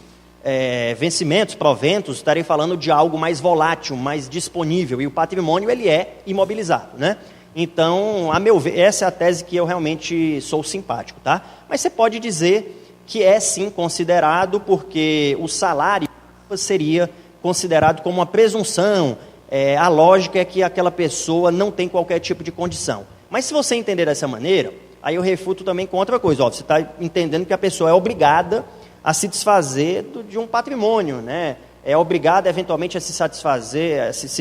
vencimentos, proventos, estaria falando de algo mais volátil, mais disponível, e o patrimônio, ele é imobilizado, né? Então, a meu ver, essa é a tese que eu realmente sou simpático, tá? Mas você pode dizer que é sim considerado, porque o salário seria considerado como uma presunção, a lógica é que aquela pessoa não tem qualquer tipo de condição. Mas se você entender dessa maneira, aí eu refuto também com outra coisa. Você está entendendo que a pessoa é obrigada a se desfazer de um patrimônio, né? É obrigada eventualmente a se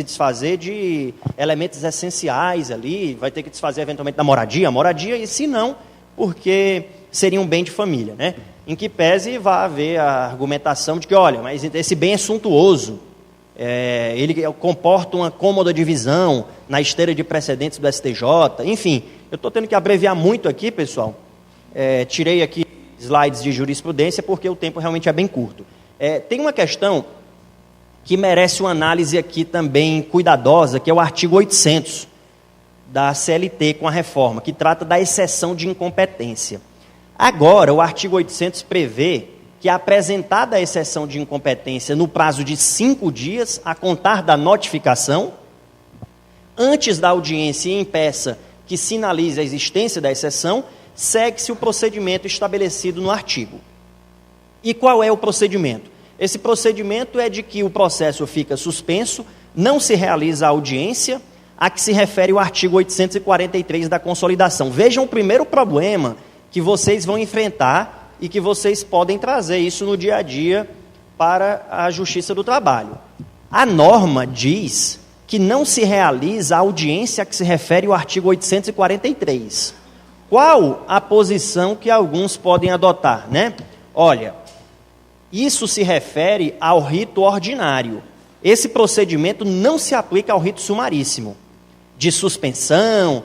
desfazer de elementos essenciais ali, vai ter que desfazer eventualmente da moradia, e se não, porque seria um bem de família, né? Em que pese vai haver a argumentação de que, olha, mas esse bem é suntuoso, ele comporta uma cômoda divisão na esteira de precedentes do STJ, enfim, eu estou tendo que abreviar muito aqui, pessoal, tirei aqui slides de jurisprudência porque o tempo realmente é bem curto. Tem uma questão que merece uma análise aqui também cuidadosa, que é o artigo 800 da CLT com a reforma, que trata da exceção de incompetência. Agora, o artigo 800 prevê que a apresentada a exceção de incompetência no prazo de 5 dias, a contar da notificação, antes da audiência em peça que sinalize a existência da exceção, segue-se o procedimento estabelecido no artigo. E qual é o procedimento? Esse procedimento é de que o processo fica suspenso, não se realiza a audiência, a que se refere o artigo 843 da Consolidação. Vejam o primeiro problema que vocês vão enfrentar e que vocês podem trazer isso no dia a dia para a Justiça do Trabalho. A norma diz que não se realiza a audiência a que se refere o artigo 843. Qual a posição que alguns podem adotar, né? Olha, isso se refere ao rito ordinário. Esse procedimento não se aplica ao rito sumaríssimo, de suspensão,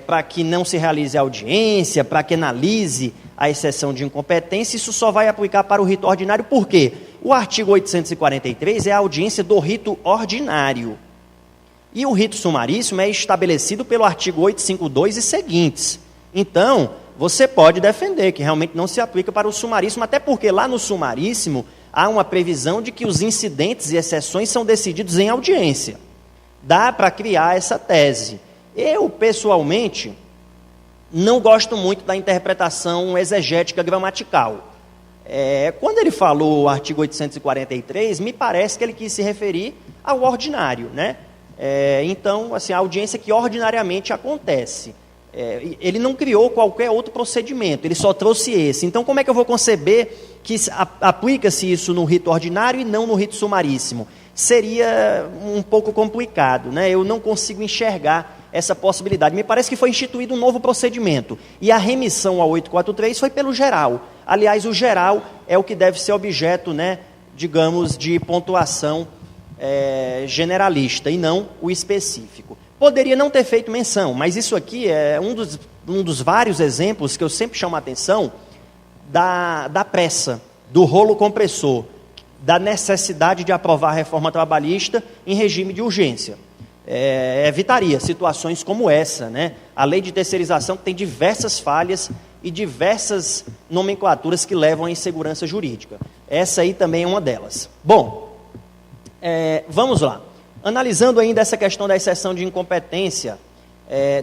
para que não se realize a audiência, para que analise a exceção de incompetência. Isso só vai aplicar para o rito ordinário, por quê? O artigo 843 é a audiência do rito ordinário. E o rito sumaríssimo é estabelecido pelo artigo 852 e seguintes. Então, você pode defender que realmente não se aplica para o sumaríssimo, até porque lá no sumaríssimo há uma previsão de que os incidentes e exceções são decididos em audiência. Dá para criar essa tese. Eu, pessoalmente, não gosto muito da interpretação exegética gramatical. Quando ele falou o artigo 843, me parece que ele quis se referir ao ordinário, né? Então, assim, a audiência que ordinariamente acontece. Ele não criou qualquer outro procedimento, ele só trouxe esse. Então, como é que eu vou conceber que aplica-se isso no rito ordinário e não no rito sumaríssimo? Seria um pouco complicado, né? Eu não consigo enxergar essa possibilidade. Me parece que foi instituído um novo procedimento, e a remissão ao 843 foi pelo geral. Aliás, o geral é o que deve ser objeto, né, digamos, de pontuação generalista, e não o específico. Poderia não ter feito menção, mas isso aqui é um dos vários exemplos que eu sempre chamo a atenção da pressa, do rolo compressor, da necessidade de aprovar a reforma trabalhista em regime de urgência. Evitaria situações como essa, né? A lei de terceirização tem diversas falhas e diversas nomenclaturas que levam à insegurança jurídica. Essa aí também é uma delas. Bom, vamos lá. Analisando ainda essa questão da exceção de incompetência,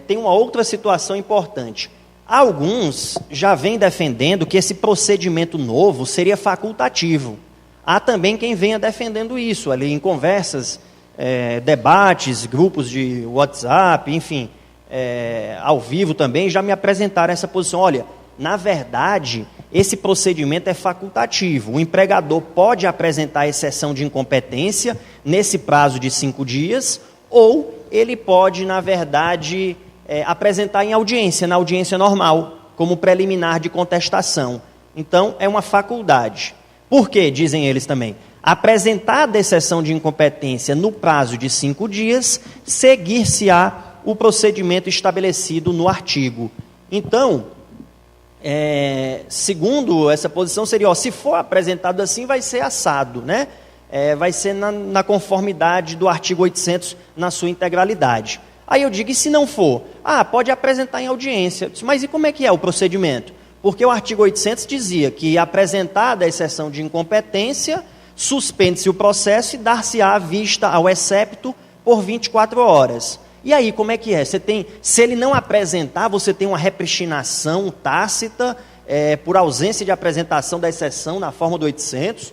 tem uma outra situação importante. Alguns já vêm defendendo que esse procedimento novo seria facultativo. Há também quem venha defendendo isso, ali em conversas, debates, grupos de WhatsApp, enfim, ao vivo também, já me apresentaram essa posição. Olha, na verdade, esse procedimento é facultativo. O empregador pode apresentar exceção de incompetência nesse prazo de 5 dias, ou ele pode, na verdade, apresentar em audiência, na audiência normal, como preliminar de contestação. Então, é uma faculdade. Por quê, dizem eles também? Apresentada a exceção de incompetência no prazo de 5 dias, seguir-se-á o procedimento estabelecido no artigo. Então, segundo essa posição, seria, se for apresentado assim, vai ser assado, né? Vai ser na conformidade do artigo 800 na sua integralidade. Aí eu digo, e se não for? Pode apresentar em audiência. Mas e como é que é o procedimento? Porque o artigo 800 dizia que, apresentada a exceção de incompetência, suspende-se o processo e dar-se-á vista ao excepto por 24 horas. E aí, como é que é? Se ele não apresentar, você tem uma repristinação tácita por ausência de apresentação da exceção na forma do 800.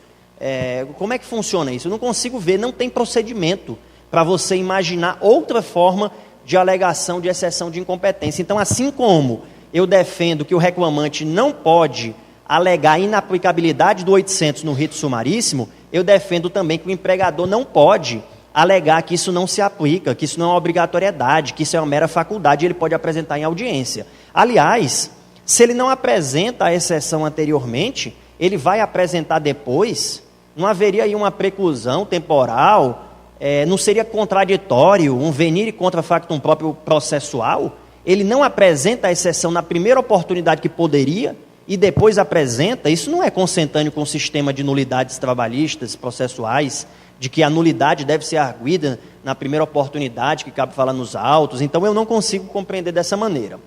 Como é que funciona isso? Eu não consigo ver, não tem procedimento para você imaginar outra forma de alegação de exceção de incompetência. Então, assim como eu defendo que o reclamante não pode alegar inaplicabilidade do 800 no rito sumaríssimo, eu defendo também que o empregador não pode alegar que isso não se aplica, que isso não é uma obrigatoriedade, que isso é uma mera faculdade, ele pode apresentar em audiência. Aliás, se ele não apresenta a exceção anteriormente, ele vai apresentar depois, não haveria aí uma preclusão temporal, não seria contraditório, um venire contra factum próprio processual? Ele não apresenta a exceção na primeira oportunidade que poderia e depois apresenta, isso não é consentâneo com o sistema de nulidades trabalhistas, processuais, de que a nulidade deve ser arguida na primeira oportunidade, que cabe falar nos autos. Então, eu não consigo compreender dessa maneira.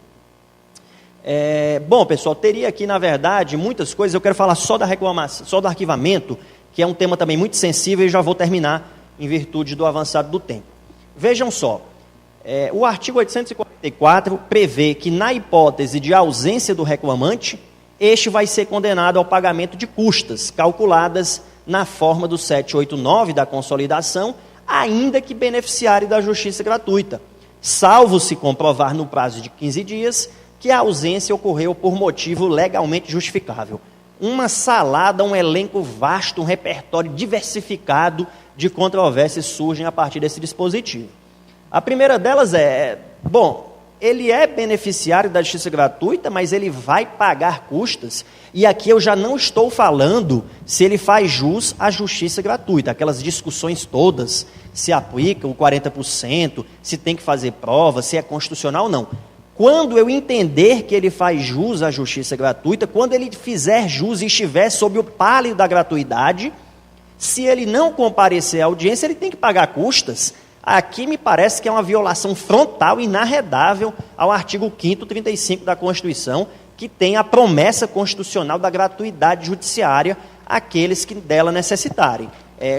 Bom, pessoal, teria aqui, na verdade, muitas coisas. Eu quero falar só da reclamação, só do arquivamento, que é um tema também muito sensível e já vou terminar em virtude do avançado do tempo. Vejam só, o artigo 844 prevê que, na hipótese de ausência do reclamante, este vai ser condenado ao pagamento de custas, calculadas na forma do 789 da consolidação, ainda que beneficiário da justiça gratuita, salvo se comprovar no prazo de 15 dias que a ausência ocorreu por motivo legalmente justificável. Uma salada, um elenco vasto, um repertório diversificado de controvérsias surgem a partir desse dispositivo. A primeira delas ele é beneficiário da justiça gratuita, mas ele vai pagar custas. E aqui eu já não estou falando se ele faz jus à justiça gratuita. Aquelas discussões todas, se aplica o 40%, se tem que fazer prova, se é constitucional ou não. Quando eu entender que ele faz jus à justiça gratuita, quando ele fizer jus e estiver sob o pálio da gratuidade, se ele não comparecer à audiência, ele tem que pagar custas. Aqui me parece que é uma violação frontal e inarredável ao artigo 5º, 35 da Constituição, que tem a promessa constitucional da gratuidade judiciária àqueles que dela necessitarem.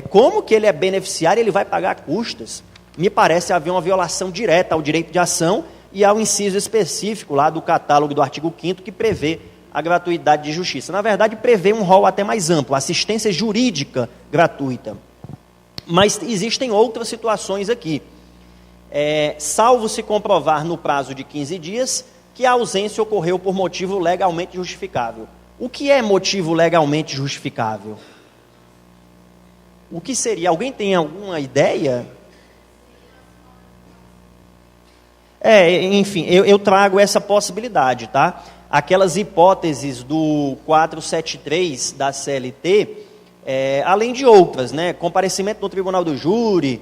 Como que ele é beneficiário, ele vai pagar custas? Me parece haver uma violação direta ao direito de ação e ao inciso específico lá do catálogo do artigo 5º que prevê a gratuidade de justiça. Na verdade, prevê um rol até mais amplo, assistência jurídica gratuita. Mas existem outras situações aqui. Salvo se comprovar no prazo de 15 dias que a ausência ocorreu por motivo legalmente justificável. O que é motivo legalmente justificável? O que seria? Alguém tem alguma ideia? Enfim, eu trago essa possibilidade, tá? Aquelas hipóteses do 473 da CLT, além de outras, né? Comparecimento no tribunal do júri,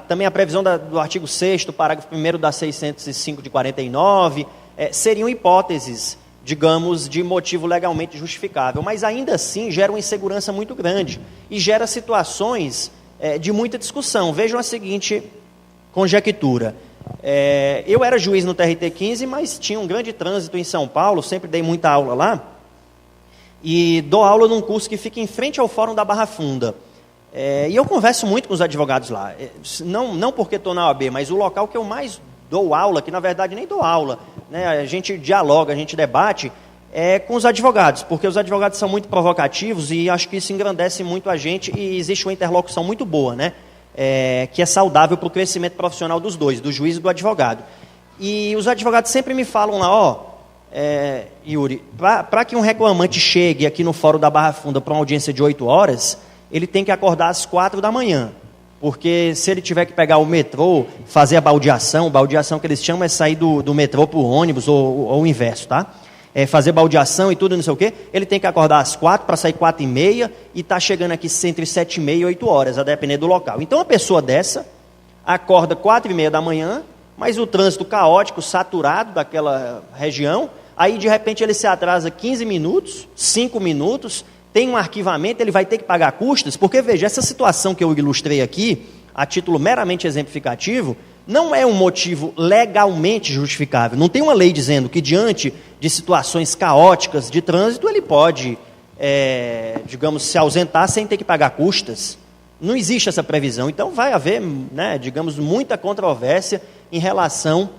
também a previsão do artigo 6º, parágrafo 1º da 605 de 49, seriam hipóteses, digamos, de motivo legalmente justificável, mas ainda assim gera uma insegurança muito grande e gera situações de muita discussão. Vejam a seguinte conjectura. Eu era juiz no TRT 15, mas tinha um grande trânsito em São Paulo, sempre dei muita aula lá, e dou aula num curso que fica em frente ao Fórum da Barra Funda. E eu converso muito com os advogados lá, não porque estou na OAB, mas o local que eu mais dou aula, que na verdade nem dou aula, né? A gente dialoga, a gente debate, com os advogados, porque os advogados são muito provocativos e acho que isso engrandece muito a gente e existe uma interlocução muito boa, né? Que é saudável para o crescimento profissional dos dois, do juiz e do advogado. E os advogados sempre me falam lá, Yuri, para que um reclamante chegue aqui no Fórum da Barra Funda para uma audiência de 8 horas, ele tem que acordar às 4 da manhã, porque se ele tiver que pegar o metrô, fazer a baldeação que eles chamam é sair do metrô para o ônibus, ou o inverso, tá? Fazer baldeação e tudo, não sei o quê, ele tem que acordar às 4 para sair 4h30 e está chegando aqui entre 7h30 e 8 horas, a depender do local. Então, uma pessoa dessa acorda 4h30 da manhã, mas o trânsito caótico, saturado daquela região, aí de repente ele se atrasa 15 minutos, 5 minutos, tem um arquivamento, ele vai ter que pagar custas, porque veja, essa situação que eu ilustrei aqui, a título meramente exemplificativo, não é um motivo legalmente justificável. Não tem uma lei dizendo que diante de situações caóticas de trânsito, ele pode, digamos, se ausentar sem ter que pagar custas. Não existe essa previsão. Então vai haver, né, digamos, muita controvérsia em relação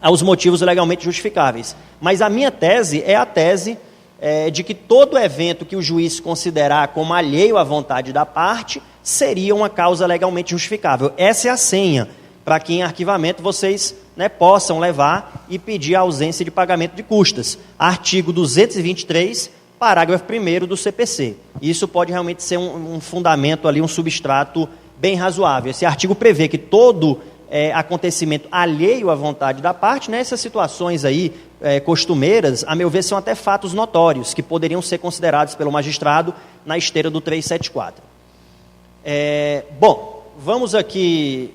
aos motivos legalmente justificáveis. Mas a minha tese é a tese de que todo evento que o juiz considerar como alheio à vontade da parte seria uma causa legalmente justificável. Essa é a senha para que em arquivamento vocês, né, possam levar e pedir a ausência de pagamento de custas. Artigo 223, parágrafo 1º do CPC. Isso pode realmente ser um fundamento ali, um substrato bem razoável. Esse artigo prevê que todo acontecimento alheio à vontade da parte, né, essas situações aí costumeiras, a meu ver, são até fatos notórios, que poderiam ser considerados pelo magistrado na esteira do 374. Bom, vamos aqui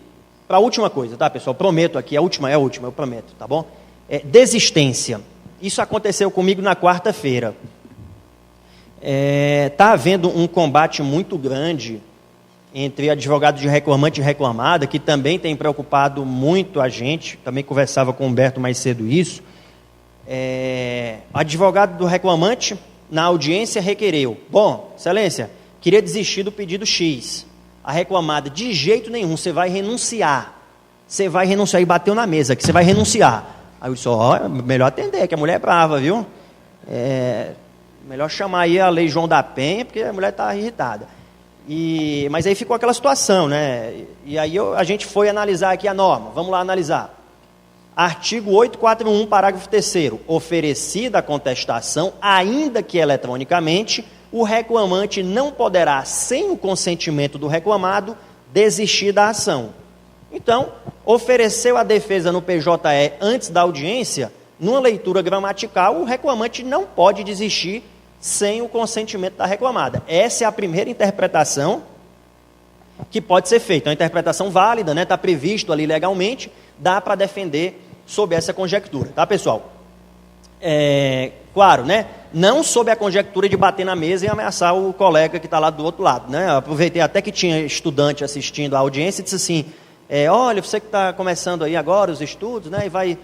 para a última coisa, tá, pessoal? Prometo aqui, a última, eu prometo, tá bom? Desistência. Isso aconteceu comigo na quarta-feira. Está havendo um combate muito grande entre advogados de reclamante e reclamada, que também tem preocupado muito a gente, também conversava com o Humberto mais cedo isso. Advogado do reclamante, na audiência, requereu: bom, excelência, queria desistir do pedido X. A reclamada: de jeito nenhum, você vai renunciar. Você vai renunciar. E bateu na mesa, que você vai renunciar. Aí eu disse: melhor atender, que a mulher é brava, viu? Melhor chamar aí a lei João da Penha, porque a mulher está irritada. Mas aí ficou aquela situação, né? E aí a gente foi analisar aqui a norma. Vamos lá analisar. Artigo 841, parágrafo 3º. Oferecida a contestação, ainda que eletronicamente, o reclamante não poderá, sem o consentimento do reclamado, desistir da ação. Então, ofereceu a defesa no PJE antes da audiência, numa leitura gramatical, o reclamante não pode desistir sem o consentimento da reclamada. Essa é a primeira interpretação que pode ser feita. É uma interpretação válida, né? Está previsto ali legalmente, dá para defender sob essa conjectura, tá, pessoal? Claro, né? Não sob a conjectura de bater na mesa e ameaçar o colega que está lá do outro lado, né? Aproveitei até que tinha estudante assistindo a audiência e disse assim: olha, você que está começando aí agora os estudos, né? E vai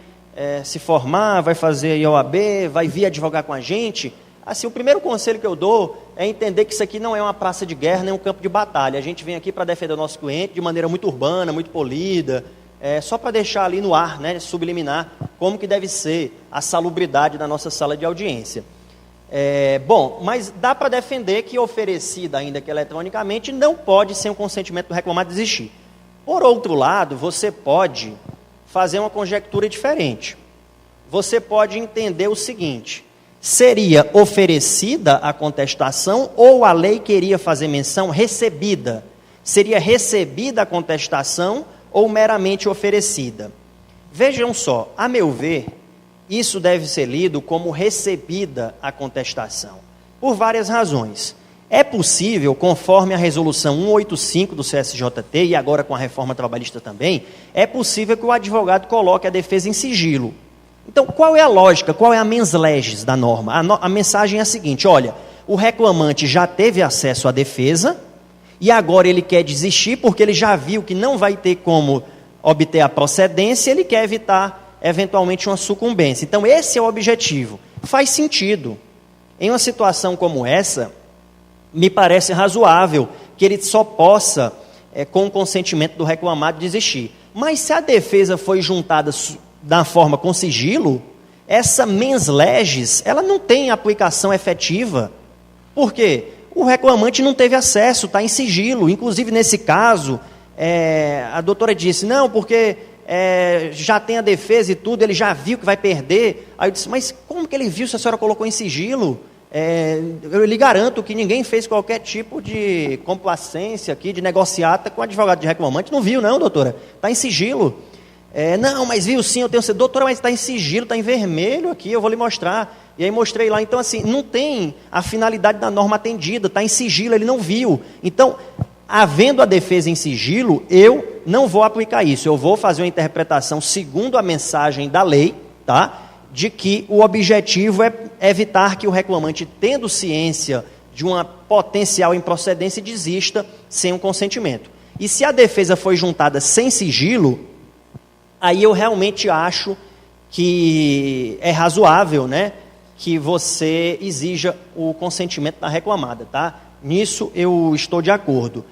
se formar, vai fazer IOAB, vai vir advogar com a gente. Assim, o primeiro conselho que eu dou é entender que isso aqui não é uma praça de guerra, nem um campo de batalha. A gente vem aqui para defender o nosso cliente de maneira muito urbana, muito polida, só para deixar ali no ar, né, subliminar, como que deve ser a salubridade da nossa sala de audiência. Bom, mas dá para defender que oferecida, ainda que eletronicamente, não pode, sem o consentimento do reclamado, desistir. Por outro lado, você pode fazer uma conjectura diferente. Você pode entender o seguinte: seria oferecida a contestação ou a lei queria fazer menção recebida? Seria recebida a contestação ou meramente oferecida? Vejam só, a meu ver, isso deve ser lido como recebida a contestação, por várias razões. É possível, conforme a resolução 185 do CSJT, e agora com a reforma trabalhista também, é possível que o advogado coloque a defesa em sigilo. Então, qual é a lógica, qual é a mens legis da norma? A mensagem é a seguinte: olha, o reclamante já teve acesso à defesa, e agora ele quer desistir porque ele já viu que não vai ter como obter a procedência, ele quer evitar, eventualmente, uma sucumbência. Então, esse é o objetivo. Faz sentido. Em uma situação como essa, me parece razoável que ele só possa, com o consentimento do reclamado, desistir. Mas se a defesa foi juntada da forma com sigilo, essa mens legis, ela não tem aplicação efetiva. Por quê? O reclamante não teve acesso, está em sigilo. Inclusive, nesse caso, a doutora disse: não, porque já tem a defesa e tudo, ele já viu que vai perder. Aí eu disse: mas como que ele viu se a senhora colocou em sigilo? Eu lhe garanto que ninguém fez qualquer tipo de complacência aqui, de negociata com o advogado de reclamante. Não viu, não, doutora? Está em sigilo. Não, mas viu sim, eu tenho certeza. Doutora, mas está em sigilo, está em vermelho aqui, eu vou lhe mostrar. E aí mostrei lá. Então, assim, não tem a finalidade da norma atendida, está em sigilo, ele não viu. Então, havendo a defesa em sigilo, eu não vou aplicar isso. Eu vou fazer uma interpretação segundo a mensagem da lei, tá? de que o objetivo é evitar que o reclamante, tendo ciência de uma potencial improcedência, desista sem um consentimento. E se a defesa foi juntada sem sigilo, aí eu realmente acho que é razoável, né, que você exija o consentimento da reclamada, tá? Nisso eu estou de acordo.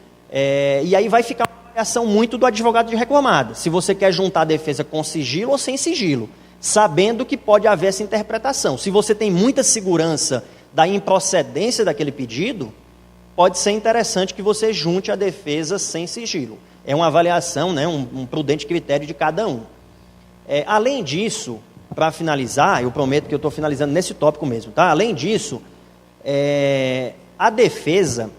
E aí vai ficar uma avaliação muito do advogado de reclamada, se você quer juntar a defesa com sigilo ou sem sigilo, sabendo que pode haver essa interpretação. Se você tem muita segurança da improcedência daquele pedido, pode ser interessante que você junte a defesa sem sigilo. É uma avaliação, né, um prudente critério de cada um. Além disso, para finalizar, eu prometo que eu estou finalizando nesse tópico mesmo, tá? Além disso, a defesa,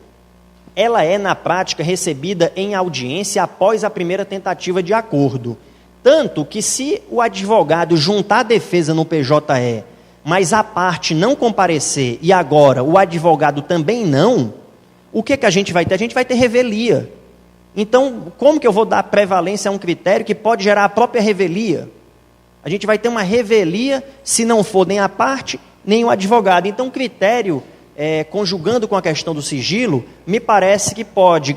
ela é na prática recebida em audiência após a primeira tentativa de acordo. Tanto que se o advogado juntar a defesa no PJE, mas a parte não comparecer e agora o advogado também não, o que a gente vai ter? A gente vai ter revelia. Então, como que eu vou dar prevalência a um critério que pode gerar a própria revelia? A gente vai ter uma revelia se não for nem a parte, nem o advogado. Então, o critério, conjugando com a questão do sigilo, me parece que pode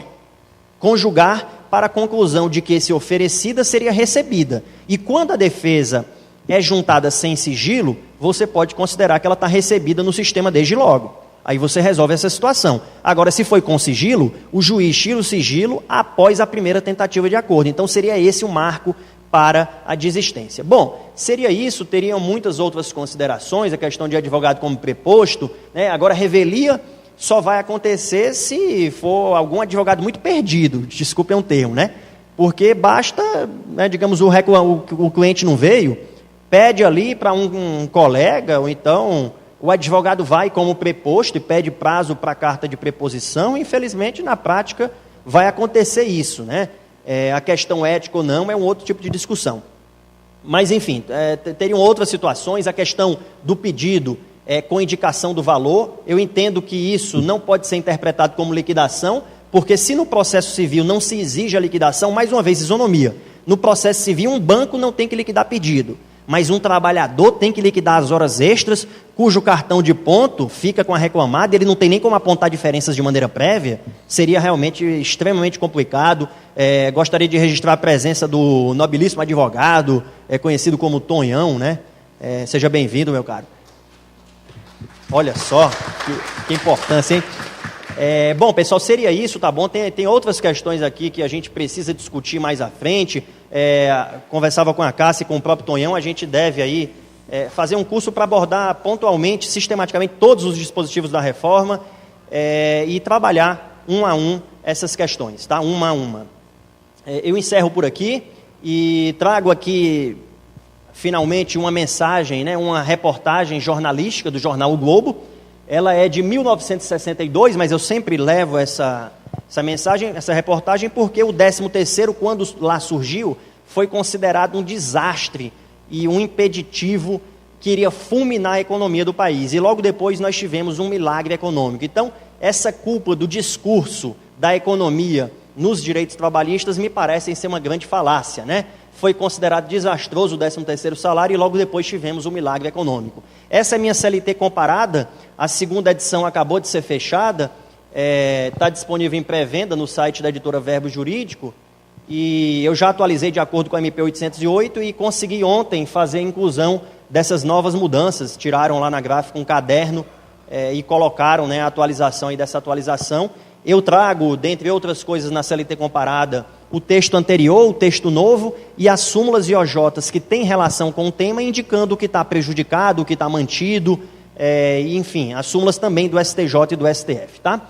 conjugar para a conclusão de que esse oferecida seria recebida. E quando a defesa é juntada sem sigilo, você pode considerar que ela está recebida no sistema desde logo. Aí você resolve essa situação. Agora, se foi com sigilo, o juiz tira o sigilo após a primeira tentativa de acordo. Então, seria esse o marco para a desistência. Bom, seria isso, teriam muitas outras considerações, a questão de advogado como preposto, né? Agora, revelia só vai acontecer se for algum advogado muito perdido, desculpe um termo, né? Porque basta, né, digamos, o cliente não veio, pede ali para um colega, ou então o advogado vai como preposto e pede prazo para a carta de preposição, e infelizmente na prática vai acontecer isso, né? A questão ética ou não é um outro tipo de discussão. Mas enfim, teriam outras situações, a questão do pedido com indicação do valor, eu entendo que isso não pode ser interpretado como liquidação, porque se no processo civil não se exige a liquidação, mais uma vez, isonomia. No processo civil, um banco não tem que liquidar pedido, mas um trabalhador tem que liquidar as horas extras, cujo cartão de ponto fica com a reclamada, ele não tem nem como apontar diferenças de maneira prévia, seria realmente extremamente complicado. Gostaria de registrar a presença do nobilíssimo advogado, conhecido como Tonhão, né? Seja bem-vindo, meu caro. Olha só, que importância, hein? Bom, pessoal, seria isso, tá bom? Tem outras questões aqui que a gente precisa discutir mais à frente. Conversava com a Cássia e com o próprio Tonhão, a gente deve aí fazer um curso para abordar pontualmente, sistematicamente, todos os dispositivos da reforma e trabalhar um a um essas questões, tá? Uma a uma. Eu encerro por aqui e trago aqui finalmente uma mensagem, né, uma reportagem jornalística do jornal O Globo. Ela é de 1962, mas eu sempre levo essa mensagem, essa reportagem, porque o 13º, quando lá surgiu, foi considerado um desastre e um impeditivo que iria fulminar a economia do país. E logo depois nós tivemos um milagre econômico. Então, essa culpa do discurso da economia nos direitos trabalhistas me parecem ser uma grande falácia, né? Foi considerado desastroso o 13º salário e logo depois tivemos um milagre econômico. Essa é a minha CLT comparada, a segunda edição acabou de ser fechada, está disponível em pré-venda no site da editora Verbo Jurídico, e eu já atualizei de acordo com a MP 808 e consegui ontem fazer a inclusão dessas novas mudanças, tiraram lá na gráfica um caderno e colocaram, né, a atualização aí dessa atualização. Eu trago, dentre outras coisas, na CLT comparada, o texto anterior, o texto novo e as súmulas e OJs que têm relação com o tema, indicando o que está prejudicado, o que está mantido, enfim, as súmulas também do STJ e do STF, tá?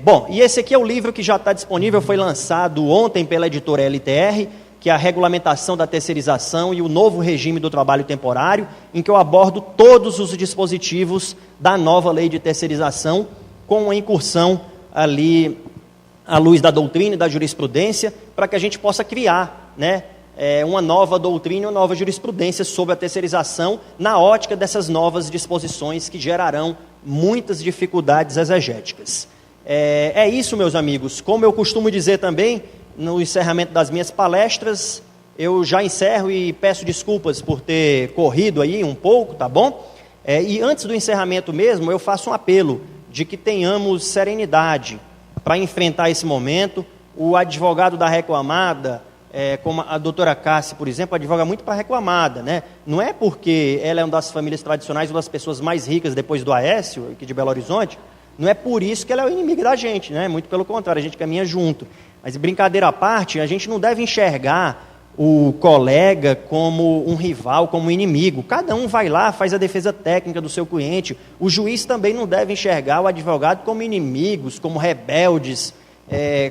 Bom, e esse aqui é o livro que já está disponível, foi lançado ontem pela editora LTR, que é a Regulamentação da Terceirização e o Novo Regime do Trabalho Temporário, em que eu abordo todos os dispositivos da nova lei de terceirização, com uma incursão ali à luz da doutrina e da jurisprudência, para que a gente possa criar, né, uma nova doutrina, uma nova jurisprudência sobre a terceirização, na ótica dessas novas disposições que gerarão muitas dificuldades exegéticas. É isso, meus amigos. Como eu costumo dizer também, no encerramento das minhas palestras, eu já encerro e peço desculpas por ter corrido aí um pouco, tá bom? E antes do encerramento mesmo, eu faço um apelo de que tenhamos serenidade para enfrentar esse momento. O advogado da reclamada, como a doutora Cássia, por exemplo, advoga muito para a reclamada, né? Não é porque ela é uma das famílias tradicionais, uma das pessoas mais ricas depois do Aécio, aqui de Belo Horizonte, não é por isso que ela é o inimigo da gente, né? Muito pelo contrário, a gente caminha junto. Mas brincadeira à parte, a gente não deve enxergar o colega como um rival, como um inimigo. Cada um vai lá, faz a defesa técnica do seu cliente. O juiz também não deve enxergar o advogado como inimigos, como rebeldes,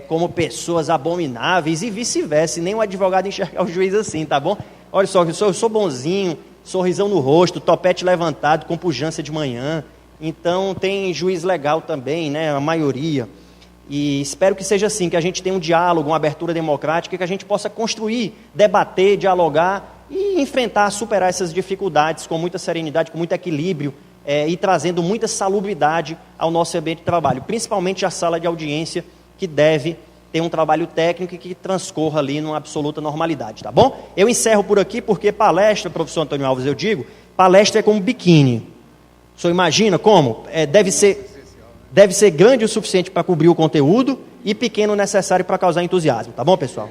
como pessoas abomináveis e vice-versa. Nem o advogado enxergar o juiz assim, tá bom? Olha só, eu sou bonzinho, sorrisão no rosto, topete levantado, com pujança de manhã. Então tem juiz legal também, né? A maioria. E espero que seja assim, que a gente tenha um diálogo, uma abertura democrática, que a gente possa construir, debater, dialogar e enfrentar, superar essas dificuldades com muita serenidade, com muito equilíbrio e trazendo muita salubridade ao nosso ambiente de trabalho, principalmente a sala de audiência, que deve ter um trabalho técnico e que transcorra ali numa absoluta normalidade, tá bom? Eu encerro por aqui porque palestra, professor Antônio Alves, eu digo, palestra é como biquíni. O senhor imagina como? Deve ser grande o suficiente para cobrir o conteúdo e pequeno o necessário para causar entusiasmo. Tá bom, pessoal?